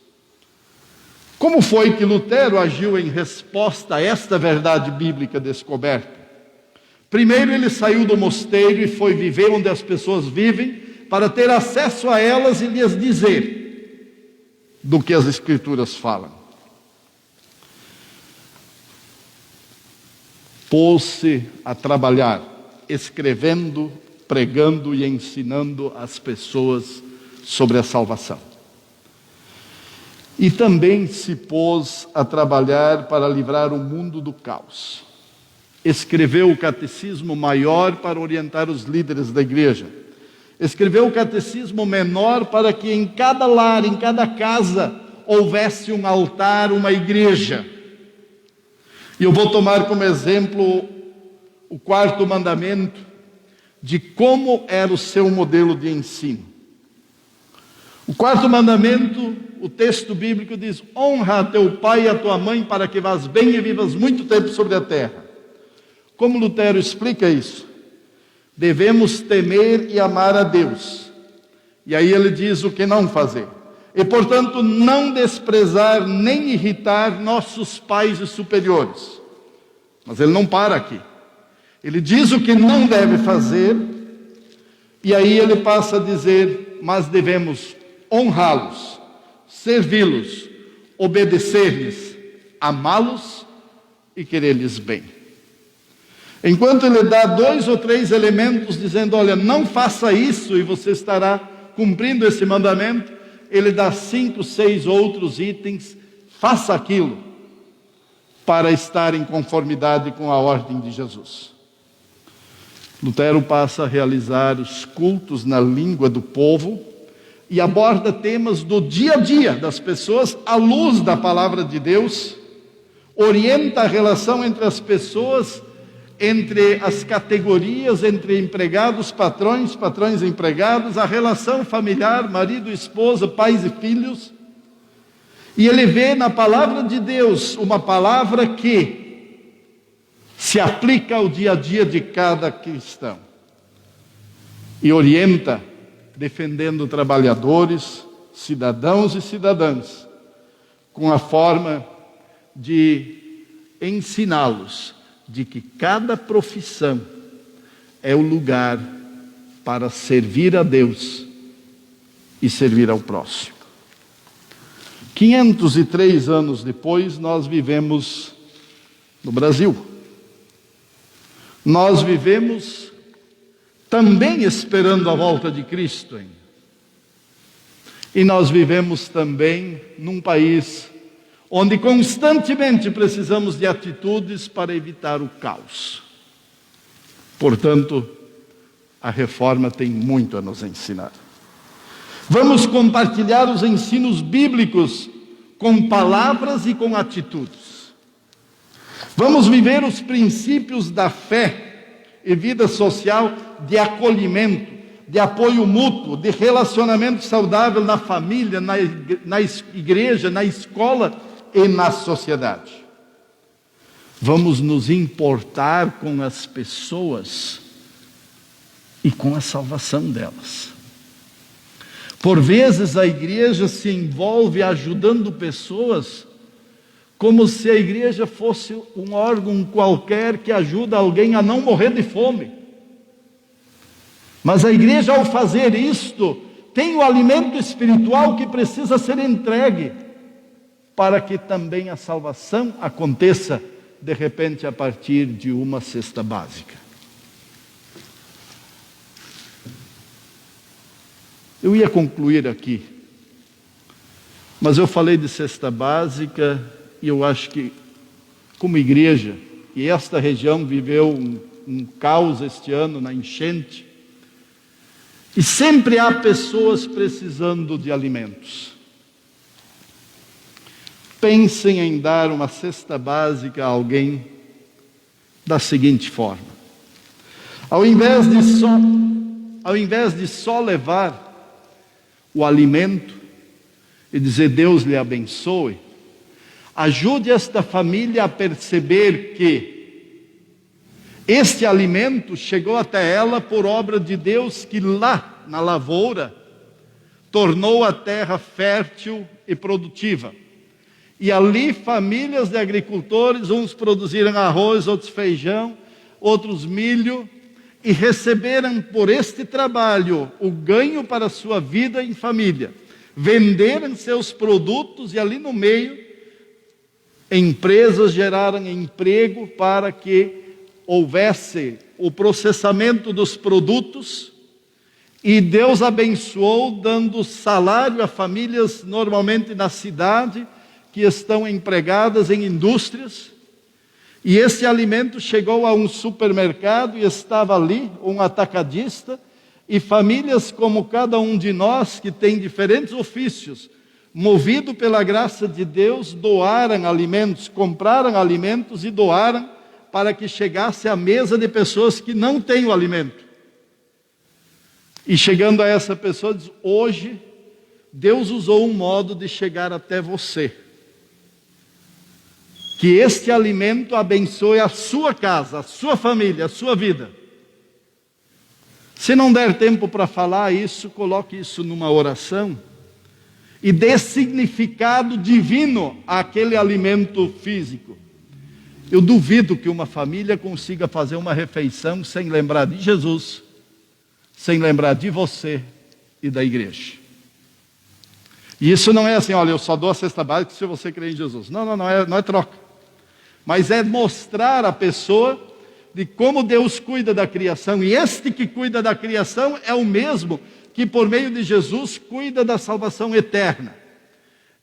Como foi que Lutero agiu em resposta a esta verdade bíblica descoberta? Primeiro ele saiu do mosteiro e foi viver onde as pessoas vivem, para ter acesso a elas e lhes dizer do que as Escrituras falam. Pôs-se a trabalhar, escrevendo, pregando e ensinando as pessoas sobre a salvação. E também se pôs a trabalhar para livrar o mundo do caos. Escreveu o catecismo maior para orientar os líderes da igreja. Escreveu o catecismo menor para que em cada lar, em cada casa, houvesse um altar, uma igreja. E eu vou tomar como exemplo o 4º mandamento de como era o seu modelo de ensino. O 4º mandamento, o texto bíblico diz: honra a teu pai e a tua mãe para que vás bem e vivas muito tempo sobre a terra. Como Lutero explica isso? Devemos temer e amar a Deus. E aí ele diz o que não fazer. E, portanto, não desprezar nem irritar nossos pais e superiores. Mas ele não para aqui. Ele diz o que não deve fazer, e aí ele passa a dizer: mas devemos honrá-los, servi-los, obedecer-lhes, amá-los e querer-lhes bem. Enquanto ele dá 2 ou 3 elementos dizendo: olha, não faça isso e você estará cumprindo esse mandamento, ele dá 5, 6 outros itens: faça aquilo, para estar em conformidade com a ordem de Jesus. Lutero passa a realizar os cultos na língua do povo e aborda temas do dia a dia das pessoas à luz da palavra de Deus, orienta a relação entre as pessoas, entre as categorias, entre empregados, patrões, patrões empregados, a relação familiar, marido, esposa, pais e filhos. E ele vê na palavra de Deus uma palavra que se aplica ao dia a dia de cada cristão. E orienta, defendendo trabalhadores, cidadãos e cidadãs, com a forma de ensiná-los de que cada profissão é o lugar para servir a Deus e servir ao próximo. 503 anos depois, nós vivemos no Brasil. Nós vivemos também esperando a volta de Cristo ainda. E nós vivemos também num país onde constantemente precisamos de atitudes para evitar o caos. Portanto, a reforma tem muito a nos ensinar. Vamos compartilhar os ensinos bíblicos com palavras e com atitudes. Vamos viver os princípios da fé e vida social de acolhimento, de apoio mútuo, de relacionamento saudável na família, na igreja, na escola e na sociedade. Vamos nos importar com as pessoas e com a salvação delas. Por vezes a igreja se envolve ajudando pessoas como se a igreja fosse um órgão qualquer que ajuda alguém a não morrer de fome. Mas a igreja, ao fazer isto, tem o alimento espiritual que precisa ser entregue para que também a salvação aconteça, de repente, a partir de uma cesta básica. Eu ia concluir aqui, mas eu falei de cesta básica e eu acho que, como igreja, e esta região viveu um caos este ano na enchente, e sempre há pessoas precisando de alimentos. Pensem em dar uma cesta básica a alguém da seguinte forma: Ao invés de só levar o alimento e dizer Deus lhe abençoe, ajude esta família a perceber que este alimento chegou até ela por obra de Deus, que lá na lavoura tornou a terra fértil e produtiva. E ali famílias de agricultores, uns produziram arroz, outros feijão, outros milho, e receberam por este trabalho o ganho para a sua vida em família. Venderam seus produtos e ali no meio, empresas geraram emprego para que houvesse o processamento dos produtos, e Deus abençoou dando salário a famílias normalmente na cidade que estão empregadas em indústrias. E esse alimento chegou a um supermercado e estava ali, um atacadista, e famílias como cada um de nós, que tem diferentes ofícios, movido pela graça de Deus, doaram alimentos, compraram alimentos e doaram para que chegasse à mesa de pessoas que não têm o alimento. E chegando a essa pessoa, diz: hoje Deus usou um modo de chegar até você. Que este alimento abençoe a sua casa, a sua família, a sua vida. Se não der tempo para falar isso, coloque isso numa oração e dê significado divino àquele alimento físico. Eu duvido que uma família consiga fazer uma refeição sem lembrar de Jesus, sem lembrar de você e da igreja. E isso não é assim, olha, eu só dou a cesta básica se você crê em Jesus. Não é troca. Mas é mostrar à pessoa de como Deus cuida da criação. E este que cuida da criação é o mesmo que por meio de Jesus cuida da salvação eterna.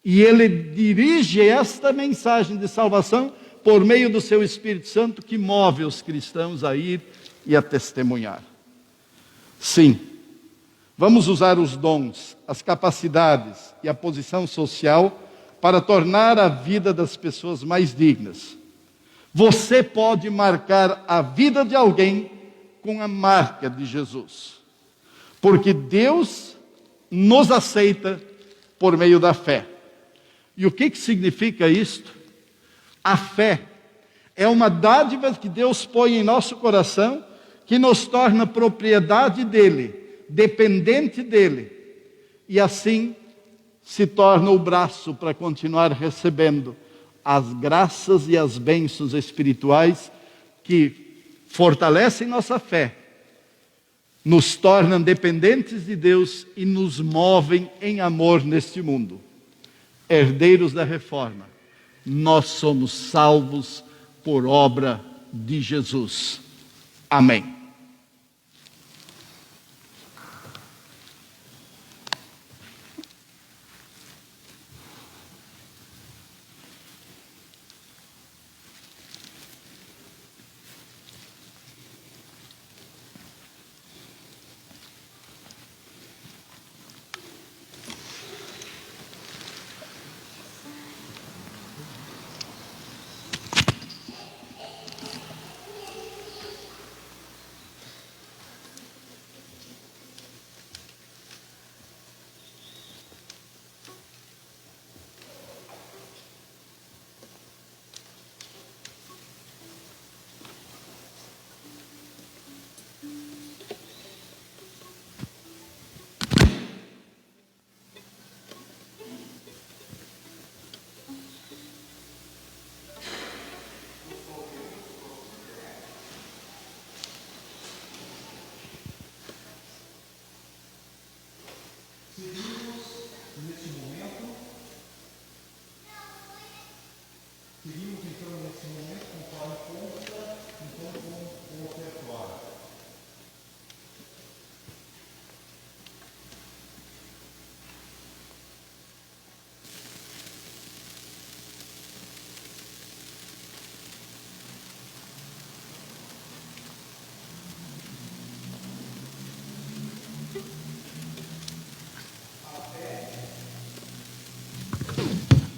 E Ele dirige esta mensagem de salvação por meio do seu Espírito Santo, que move os cristãos a ir e a testemunhar. Sim, vamos usar os dons, as capacidades e a posição social para tornar a vida das pessoas mais dignas. Você pode marcar a vida de alguém com a marca de Jesus, porque Deus nos aceita por meio da fé. E o que significa isto? A fé é uma dádiva que Deus põe em nosso coração, que nos torna propriedade dEle, dependente dEle, e assim se torna o braço para continuar recebendo as graças e as bênçãos espirituais que fortalecem nossa fé, nos tornam dependentes de Deus e nos movem em amor neste mundo. Herdeiros da reforma, nós somos salvos por obra de Jesus. Amém.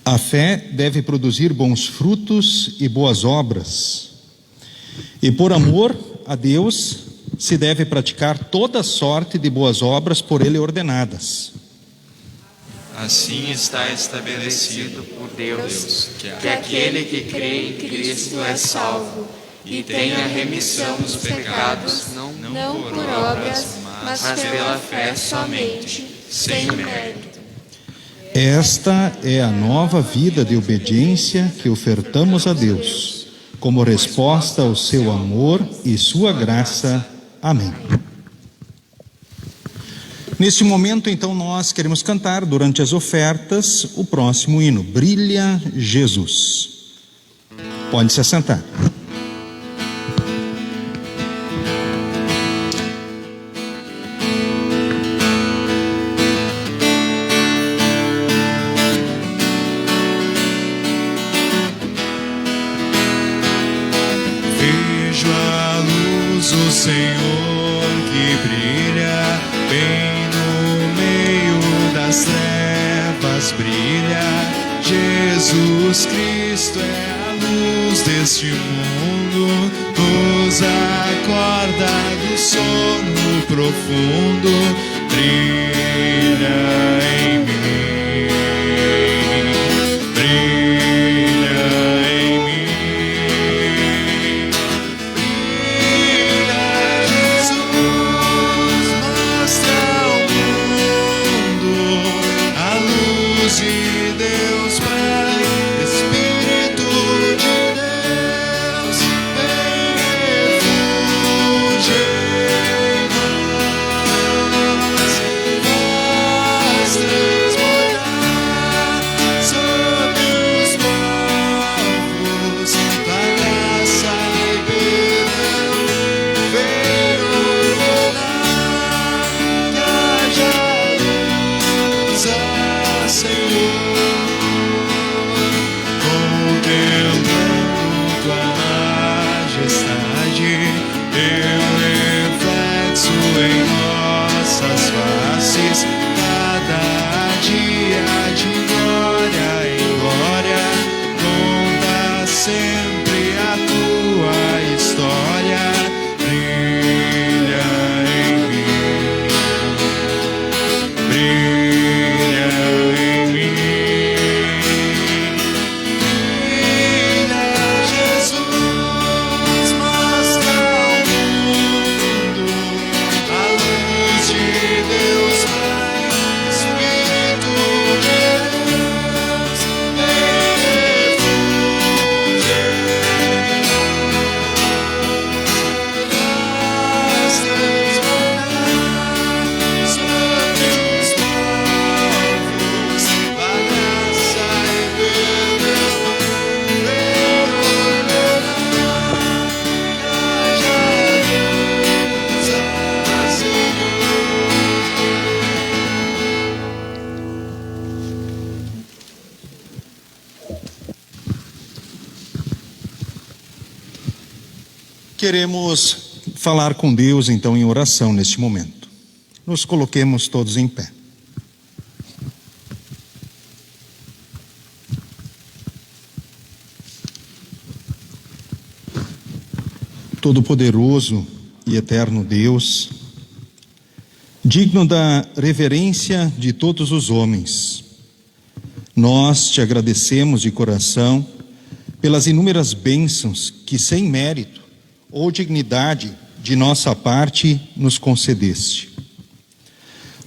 A fé deve produzir bons frutos e boas obras. E por amor a Deus, se deve praticar toda sorte de boas obras por ele ordenadas. Assim está estabelecido por Deus, que aquele que crê em Cristo é salvo, e tem a remissão dos pecados, não por obras, mas pela fé somente, sem mérito. Esta é a nova vida de obediência que ofertamos a Deus, como resposta ao seu amor e sua graça. Amém. Neste momento, então, nós queremos cantar durante as ofertas o próximo hino, Brilha Jesus. Pode se assentar. Vejo a luz, o Senhor que brilha bem no meio das trevas, brilha. Jesus Cristo é a luz deste mundo, nos acorda do sono profundo, brilha em mim, brilha em mim. De Deus Pai, Espírito de Deus, vem refúgio em nós, faz transbordar sobre os povos tua graça e perdão, vem ordenar que haja luz. Senhor, contemplando tua majestade, teu reflexo em nossas faces, cada dia de glória em glória, conta sempre a tua história, brilha em mim, brilha em mim. Queremos falar com Deus, então, em oração neste momento. Nos coloquemos todos em pé. Todo-Poderoso e eterno Deus, digno da reverência de todos os homens, nós te agradecemos de coração pelas inúmeras bênçãos que, sem mérito ou dignidade de nossa parte, nos concedeste.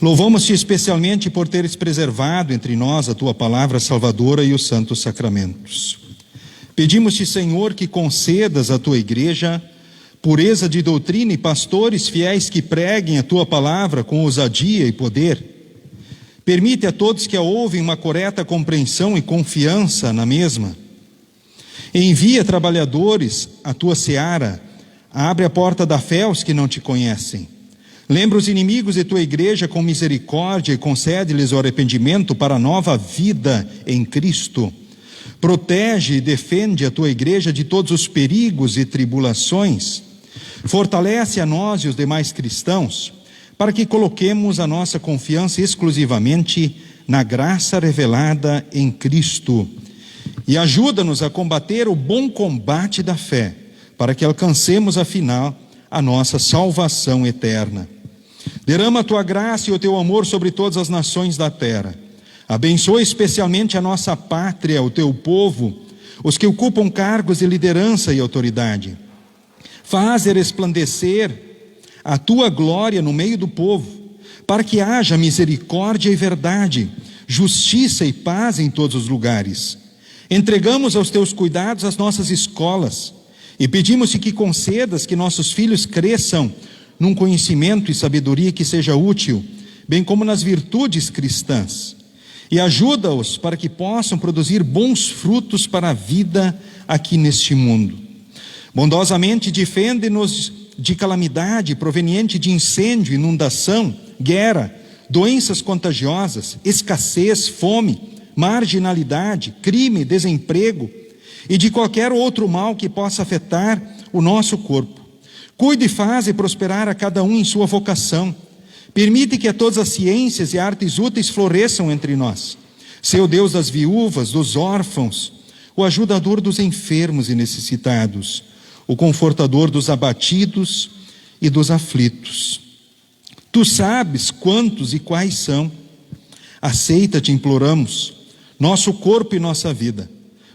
Louvamos-te especialmente por teres preservado entre nós a tua palavra salvadora e os santos sacramentos. Pedimos-te, Senhor, que concedas à tua igreja pureza de doutrina e pastores fiéis que preguem a tua palavra com ousadia e poder. Permite a todos que a ouvem uma correta compreensão e confiança na mesma. Envia trabalhadores à tua seara, abre a porta da fé aos que não te conhecem. Lembra os inimigos de tua igreja com misericórdia e concede-lhes o arrependimento para a nova vida em Cristo. Protege e defende a tua igreja de todos os perigos e tribulações. Fortalece a nós e os demais cristãos, para que coloquemos a nossa confiança exclusivamente na graça revelada em Cristo. E ajuda-nos a combater o bom combate da fé, para que alcancemos, afinal, a nossa salvação eterna. Derrama a tua graça e o teu amor sobre todas as nações da terra. Abençoa especialmente a nossa pátria, o teu povo, os que ocupam cargos de liderança e autoridade. Faz resplandecer a tua glória no meio do povo, para que haja misericórdia e verdade, justiça e paz em todos os lugares. Entregamos aos teus cuidados as nossas escolas e pedimos-te que concedas que nossos filhos cresçam num conhecimento e sabedoria que seja útil, bem como nas virtudes cristãs. E ajuda-os para que possam produzir bons frutos para a vida aqui neste mundo. Bondosamente defende-nos de calamidade proveniente de incêndio, inundação, guerra, doenças contagiosas, escassez, fome, marginalidade, crime, desemprego e de qualquer outro mal que possa afetar o nosso corpo. Cuide e faze prosperar a cada um em sua vocação. Permite que todas as ciências e artes úteis floresçam entre nós. Seu Deus das viúvas, dos órfãos, o ajudador dos enfermos e necessitados, o confortador dos abatidos e dos aflitos. Tu sabes quantos e quais são. Aceita, te imploramos, nosso corpo e nossa vida,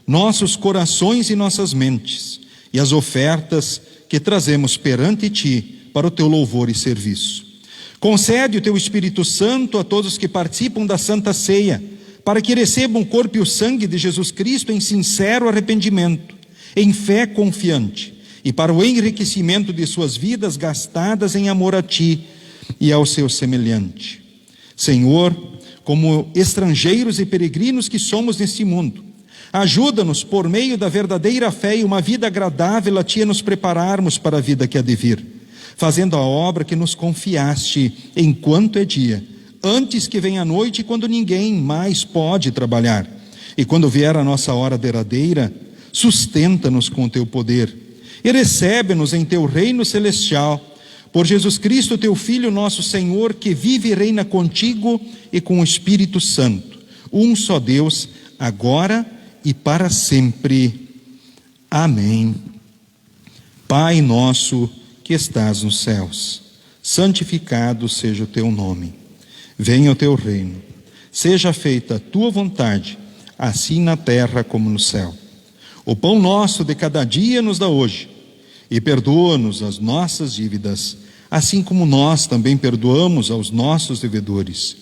nossos corações e nossas mentes, e as ofertas que trazemos perante ti para o teu louvor e serviço. Concede o teu Espírito Santo a todos que participam da Santa Ceia, para que recebam o corpo e o sangue de Jesus Cristo em sincero arrependimento, em fé confiante, e para o enriquecimento de suas vidas gastadas em amor a ti e ao seu semelhante. Senhor, como estrangeiros e peregrinos que somos neste mundo, ajuda-nos por meio da verdadeira fé e uma vida agradável a ti a nos prepararmos para a vida que há de vir, fazendo a obra que nos confiaste enquanto é dia, antes que venha a noite, quando ninguém mais pode trabalhar. E quando vier a nossa hora derradeira, sustenta-nos com o teu poder e recebe-nos em teu reino celestial, por Jesus Cristo, teu Filho, nosso Senhor, que vive e reina contigo e com o Espírito Santo, um só Deus, agora e para sempre. Amém. Pai nosso que estás nos céus, santificado seja o teu nome. Venha o teu reino. Seja feita a tua vontade, assim na terra como no céu. O pão nosso de cada dia nos dá hoje, e perdoa-nos as nossas dívidas, assim como nós também perdoamos aos nossos devedores.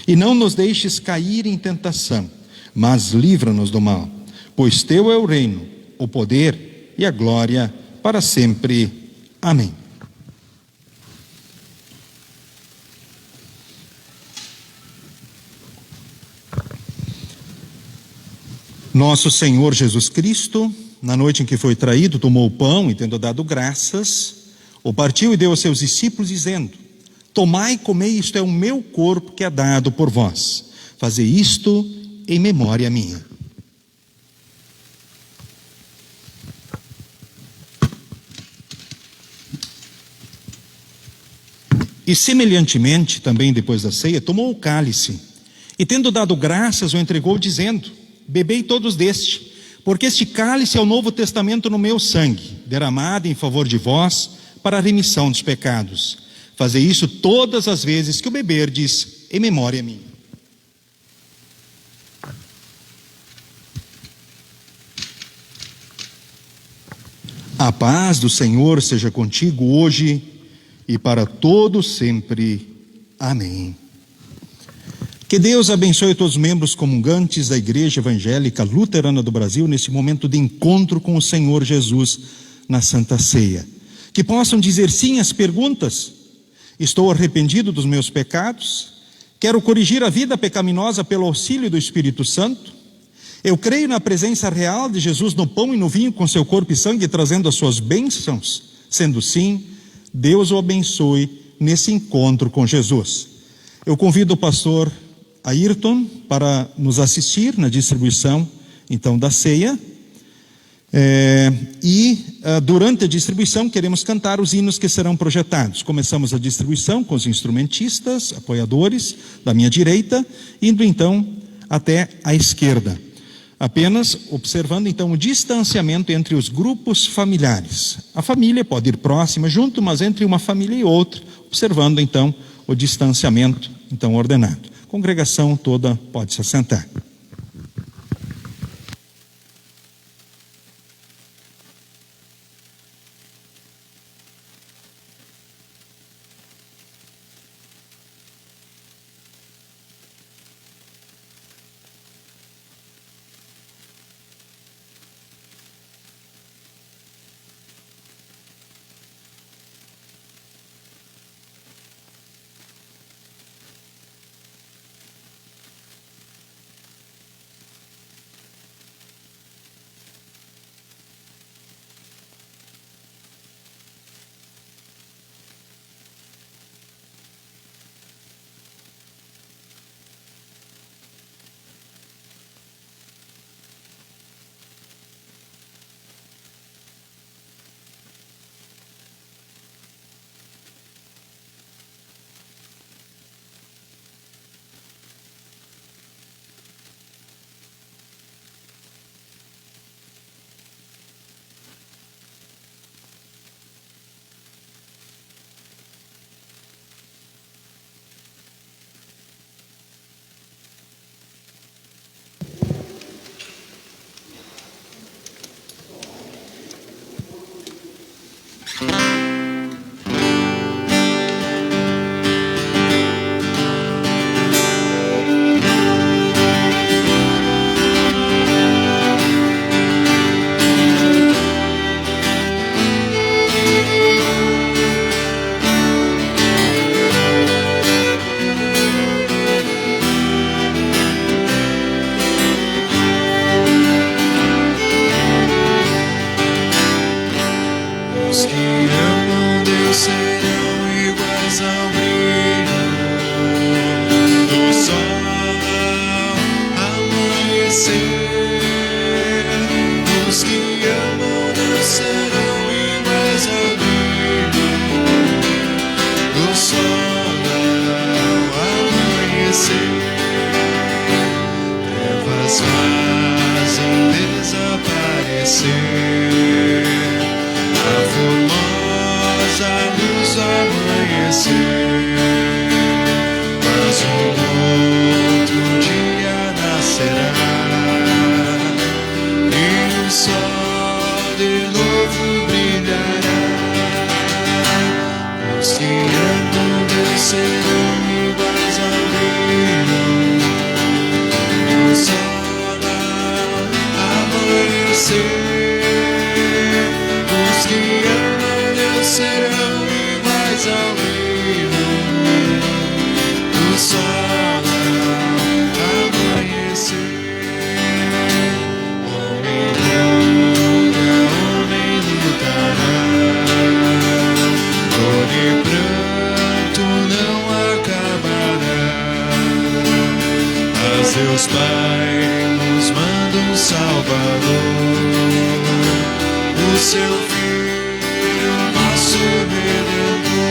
E não nos deixes cair em tentação, mas livra-nos do mal, pois teu é o reino, o poder e a glória para sempre. Amém. Nosso Senhor Jesus Cristo, na noite em que foi traído, tomou o pão e, tendo dado graças, o partiu e deu aos seus discípulos, dizendo: tomai e comei, isto é o meu corpo que é dado por vós. Fazei isto em memória minha. E semelhantemente, também depois da ceia, tomou o cálice, e tendo dado graças, o entregou, dizendo: bebei todos deste, porque este cálice é o novo testamento no meu sangue, derramado em favor de vós, para a remissão dos pecados. Fazei isso todas as vezes que o beberdes, em memória minha. A paz do Senhor seja contigo hoje e para todo sempre. Amém. Que Deus abençoe todos os membros comungantes da Igreja Evangélica Luterana do Brasil nesse momento de encontro com o Senhor Jesus na Santa Ceia. Que possam dizer sim às perguntas: estou arrependido dos meus pecados? Quero corrigir a vida pecaminosa pelo auxílio do Espírito Santo? Eu creio na presença real de Jesus no pão e no vinho, com seu corpo e sangue, trazendo as suas bênçãos? Sendo sim, Deus o abençoe nesse encontro com Jesus. Eu convido o pastor Ayrton para nos assistir na distribuição, então, da ceia. Durante a distribuição queremos cantar os hinos que serão projetados. Começamos a distribuição com os instrumentistas, apoiadores da minha direita, indo então até a esquerda. apenas observando então o distanciamento entre os grupos familiares. A família pode ir próxima junto, mas entre uma família e outra, observando então o distanciamento então ordenado. A congregação toda pode se assentar. Deus Pai nos manda um Salvador, o seu Filho, nosso Redentor.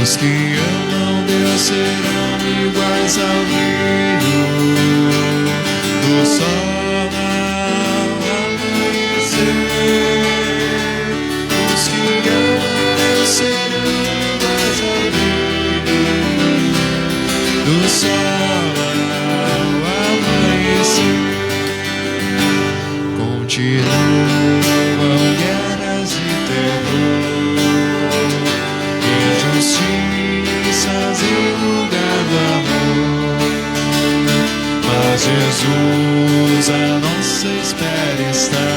Os que amam Deus serão iguais ao brilho do sol ao amanhecer. Os que amam Deus serão iguais ao brilho do sol. Continuam guerras e terror, injustiças em lugar do amor. Mas Jesus, a nossa espera está,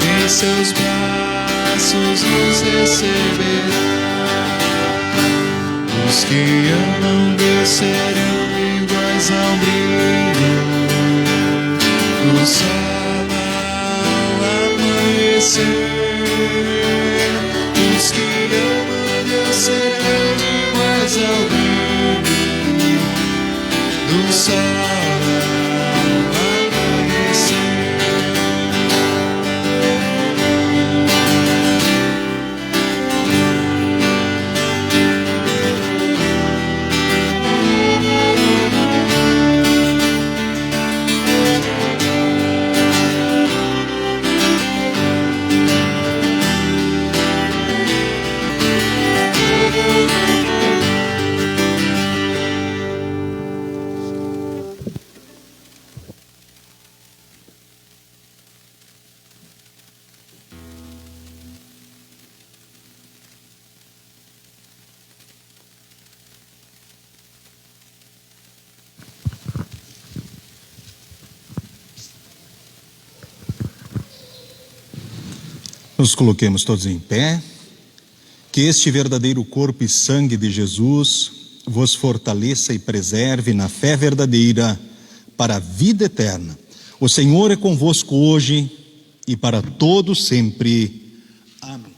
em seus braços nos receberá. Os que amam Deus serão iguais ao brilho do sol ao amanhecer. Os que amam Deus serão iguais ao brilho do sol ao amanhecer. Nos coloquemos todos em pé. Que este verdadeiro corpo e sangue de Jesus vos fortaleça e preserve na fé verdadeira para a vida eterna. O Senhor é convosco hoje e para todo sempre. Amém.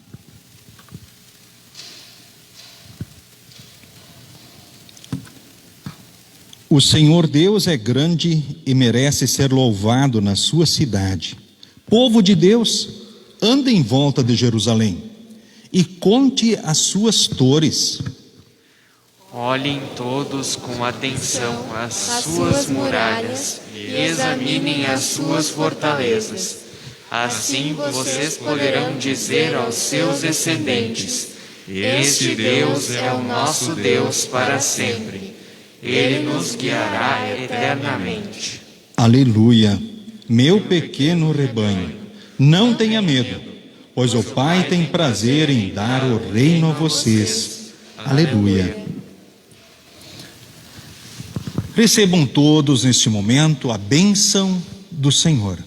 O Senhor Deus é grande e merece ser louvado na sua cidade. Povo de Deus, ande em volta de Jerusalém e conte as suas torres. Olhem todos com atenção as suas muralhas e examinem as suas fortalezas. Assim vocês poderão dizer aos seus descendentes: este Deus é o nosso Deus para sempre. Ele nos guiará eternamente. Aleluia. Meu pequeno rebanho, não tenha medo, pois o Pai tem prazer em dar o reino a vocês. Aleluia. Recebam todos neste momento a bênção do Senhor.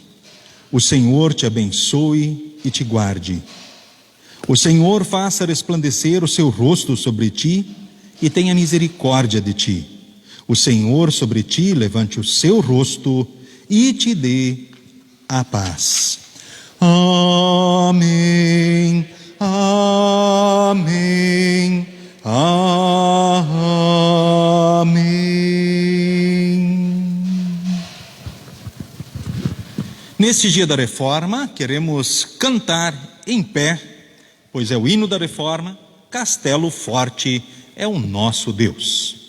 O Senhor te abençoe e te guarde. O Senhor faça resplandecer o seu rosto sobre ti e tenha misericórdia de ti. O Senhor sobre ti levante o seu rosto e te dê a paz. Amém, amém, amém. Neste dia da Reforma, queremos cantar em pé, pois é o hino da Reforma, Castelo Forte é o nosso Deus.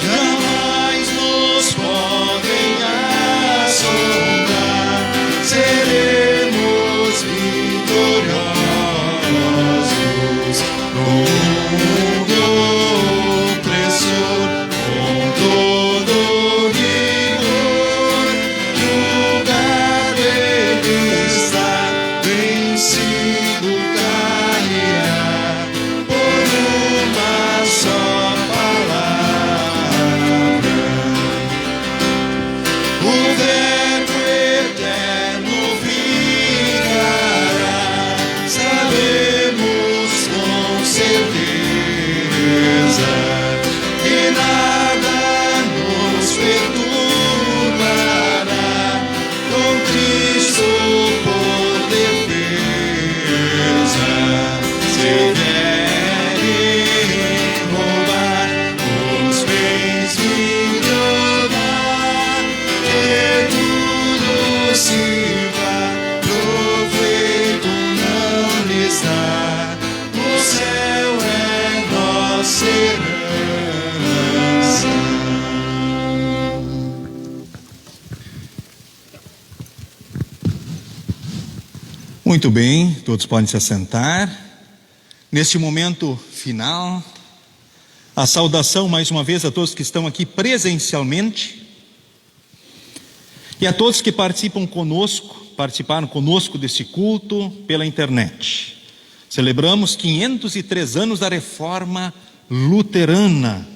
Jamais nos podem Muito bem, todos podem se assentar. Neste momento final, a saudação mais uma vez a todos que estão aqui presencialmente e a todos que participaram conosco desse culto pela internet. Celebramos 503 anos da Reforma Luterana.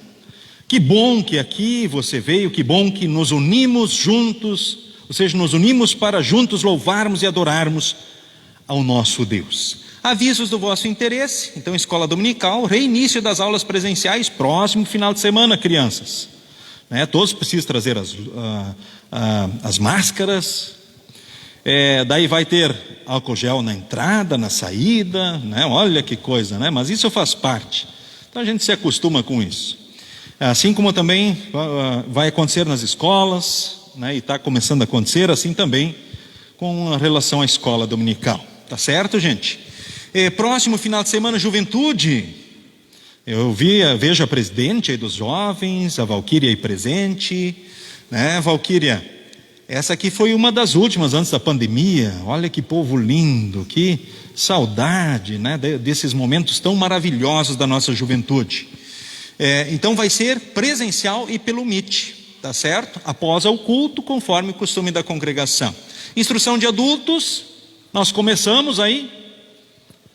Que bom que aqui você veio, que bom que nos unimos juntos, ou seja, nos unimos para juntos louvarmos e adorarmos ao nosso Deus. Avisos do vosso interesse, então escola dominical, reinício das aulas presenciais, próximo final de semana, crianças. Todos precisam trazer as máscaras, daí vai ter álcool gel na entrada, na saída, olha que coisa, mas isso faz parte, então a gente se acostuma com isso. Assim como também vai acontecer nas escolas, e está começando a acontecer assim também com relação à escola dominical, tá certo, gente? Próximo final de semana, juventude. Eu vejo a presidente aí dos jovens, a Valquíria aí presente, Valquíria, essa aqui foi uma das últimas antes da pandemia. Olha que povo lindo, que saudade, desses momentos tão maravilhosos da nossa juventude. Então vai ser presencial e pelo Meet, tá certo? Após o culto, conforme o costume da congregação. Instrução de adultos, nós começamos aí,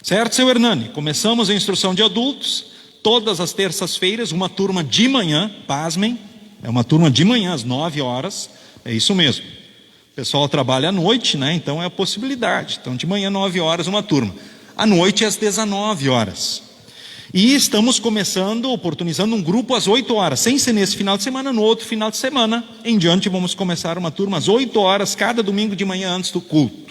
certo, seu Hernani? Começamos a instrução de adultos, todas as terças-feiras, uma turma de manhã, pasmem, é uma turma de manhã às 9 horas, é isso mesmo. O pessoal trabalha à noite, então é a possibilidade. Então de manhã 9 horas uma turma, à noite às 19 horas. E estamos começando, oportunizando um grupo às 8 horas, sem ser nesse final de semana, no outro final de semana, em diante vamos começar uma turma às 8 horas, cada domingo de manhã antes do culto.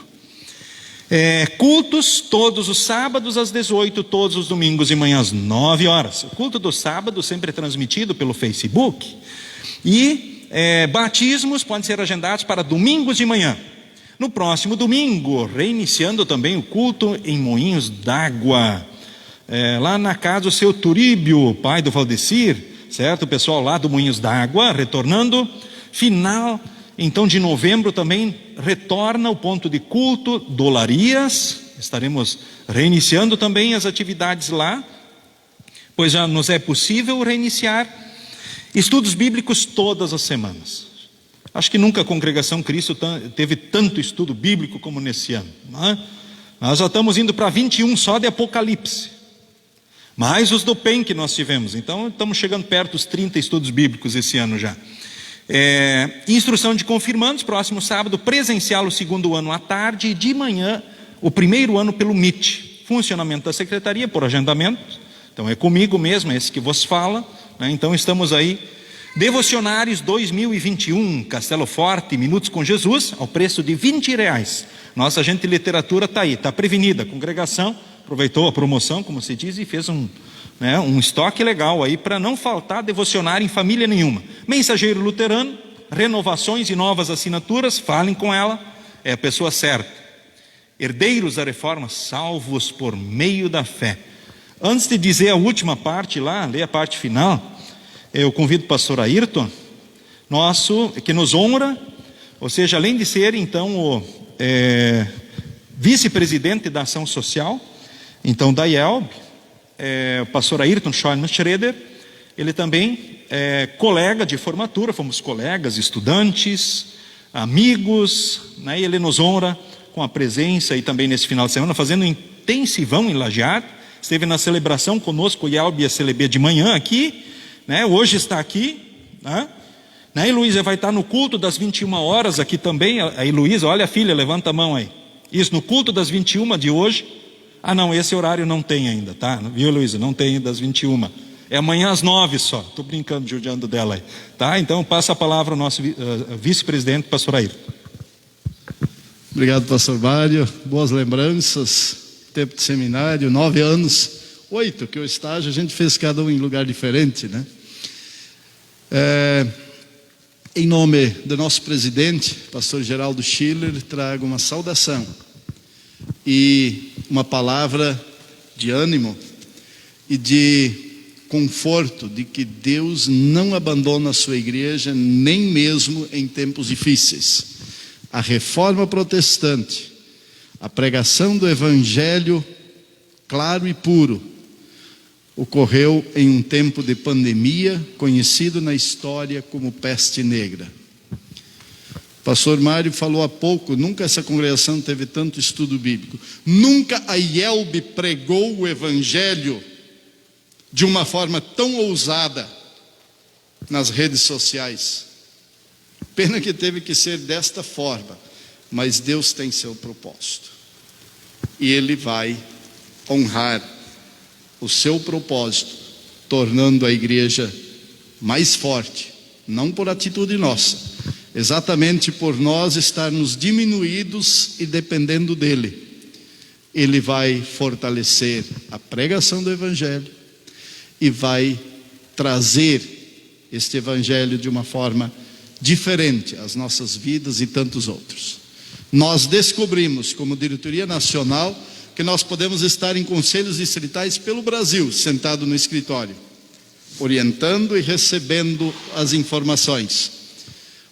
Cultos todos os sábados às 18, todos os domingos de manhã às 9 horas. O culto do sábado sempre é transmitido pelo Facebook. E batismos podem ser agendados para domingos de manhã. No próximo domingo, reiniciando também o culto em Moinhos d'Água, lá na casa do seu Turíbio, pai do Valdecir, certo? O pessoal lá do Moinhos d'Água, retornando. Final então de novembro também retorna o ponto de culto do Olarias. Estaremos reiniciando também as atividades lá, pois já nos é possível reiniciar. Estudos bíblicos todas as semanas. Acho que nunca a Congregação Cristo teve tanto estudo bíblico como nesse ano, Nós já estamos indo para 21 só de Apocalipse, mais os do PEN que nós tivemos. Então estamos chegando perto dos 30 estudos bíblicos esse ano já. Instrução de confirmandos, próximo sábado, presencial o segundo ano à tarde, e de manhã o primeiro ano pelo Meet. Funcionamento da secretaria por agendamento, então é comigo mesmo, é esse que vos fala, Então estamos aí. Devocionários 2021, Castelo Forte, Minutos com Jesus, ao preço de R$20. Nossa agente de literatura está aí, está prevenida. A congregação aproveitou a promoção, como se diz, e fez um estoque legal aí para não faltar devocionário em família nenhuma. Mensageiro Luterano, renovações e novas assinaturas, falem com ela, é a pessoa certa. Herdeiros da Reforma, salvos por meio da fé. Antes de dizer a última parte lá, ler a parte final, eu convido o pastor Ayrton, que nos honra, ou seja, além de ser então o vice-presidente da ação social, então da IELB, o pastor Ayrton Schreiber, ele também é colega de formatura, fomos colegas, estudantes, amigos, e ele nos honra com a presença e também nesse final de semana, fazendo um intensivão em Lajeado. Esteve na celebração conosco, o IELB e a CLB de manhã aqui, hoje está aqui, A Heloísa vai estar no culto das 21 horas aqui também. A Heloísa, olha a filha, levanta a mão aí. Isso, no culto das 21 de hoje. Não, esse horário não tem ainda, tá? Viu, Heloísa? Não tem das 21. É amanhã às 9 só. Estou brincando, judiando dela aí. Tá? Então passa a palavra ao nosso vice-presidente, pastor Ayrton. Obrigado, pastor Mário. Boas lembranças. Tempo de seminário, 9 anos. 8, que o estágio a gente fez cada um em lugar diferente, Em nome do nosso presidente, pastor Geraldo Schiller, trago uma saudação e uma palavra de ânimo e de conforto de que Deus não abandona a sua igreja, nem mesmo em tempos difíceis. A reforma protestante, A pregação do Evangelho claro e puro ocorreu em um tempo de pandemia, conhecido na história como peste negra. O pastor Mário falou há pouco, nunca essa congregação teve tanto estudo bíblico. Nunca a IELB pregou o Evangelho de uma forma tão ousada nas redes sociais. Pena que teve que ser desta forma, mas Deus tem seu propósito. E Ele vai honrar o seu propósito, tornando a igreja mais forte, não por atitude nossa, exatamente por nós estarmos diminuídos e dependendo dEle. Ele vai fortalecer a pregação do Evangelho e vai trazer este Evangelho de uma forma diferente às nossas vidas e tantos outros. Nós descobrimos, como diretoria nacional, que nós podemos estar em conselhos distritais pelo Brasil, sentado no escritório, orientando e recebendo as informações.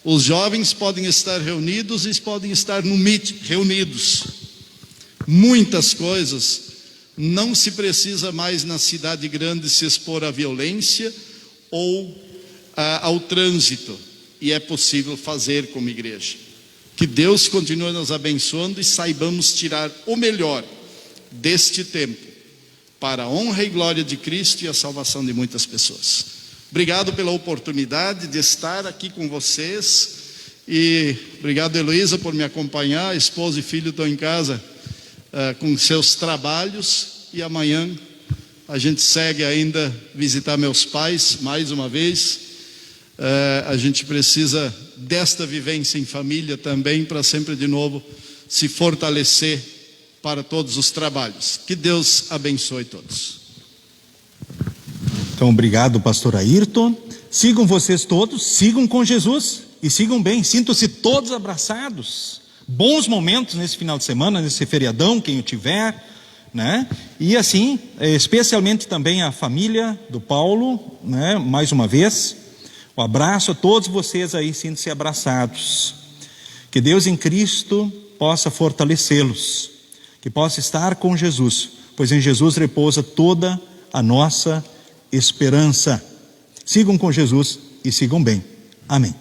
Os jovens podem estar reunidos e podem estar no Meet, reunidos. Muitas coisas, não se precisa mais na cidade grande se expor à violência ou ao trânsito, e é possível fazer como igreja. Que Deus continue nos abençoando e saibamos tirar o melhor deste tempo para a honra e glória de Cristo e a salvação de muitas pessoas. Obrigado pela oportunidade de estar aqui com vocês e obrigado, Heloísa, por me acompanhar. Esposa e filho estão em casa com seus trabalhos e amanhã a gente segue ainda visitar meus pais mais uma vez. A gente precisa desta vivência em família também para sempre de novo se fortalecer para todos os trabalhos. Que Deus abençoe todos. Então, obrigado, pastor Ayrton. Sigam vocês todos, sigam com Jesus e sigam bem. Sintam-se todos abraçados. Bons momentos nesse final de semana, nesse feriadão, quem o tiver, né? E assim, especialmente também a família do Paulo, né? Mais uma vez, um abraço a todos vocês aí, sintam-se abraçados. Que Deus em Cristo possa fortalecê-los, que possa estar com Jesus, pois em Jesus repousa toda a nossa esperança. Sigam com Jesus e sigam bem. Amém.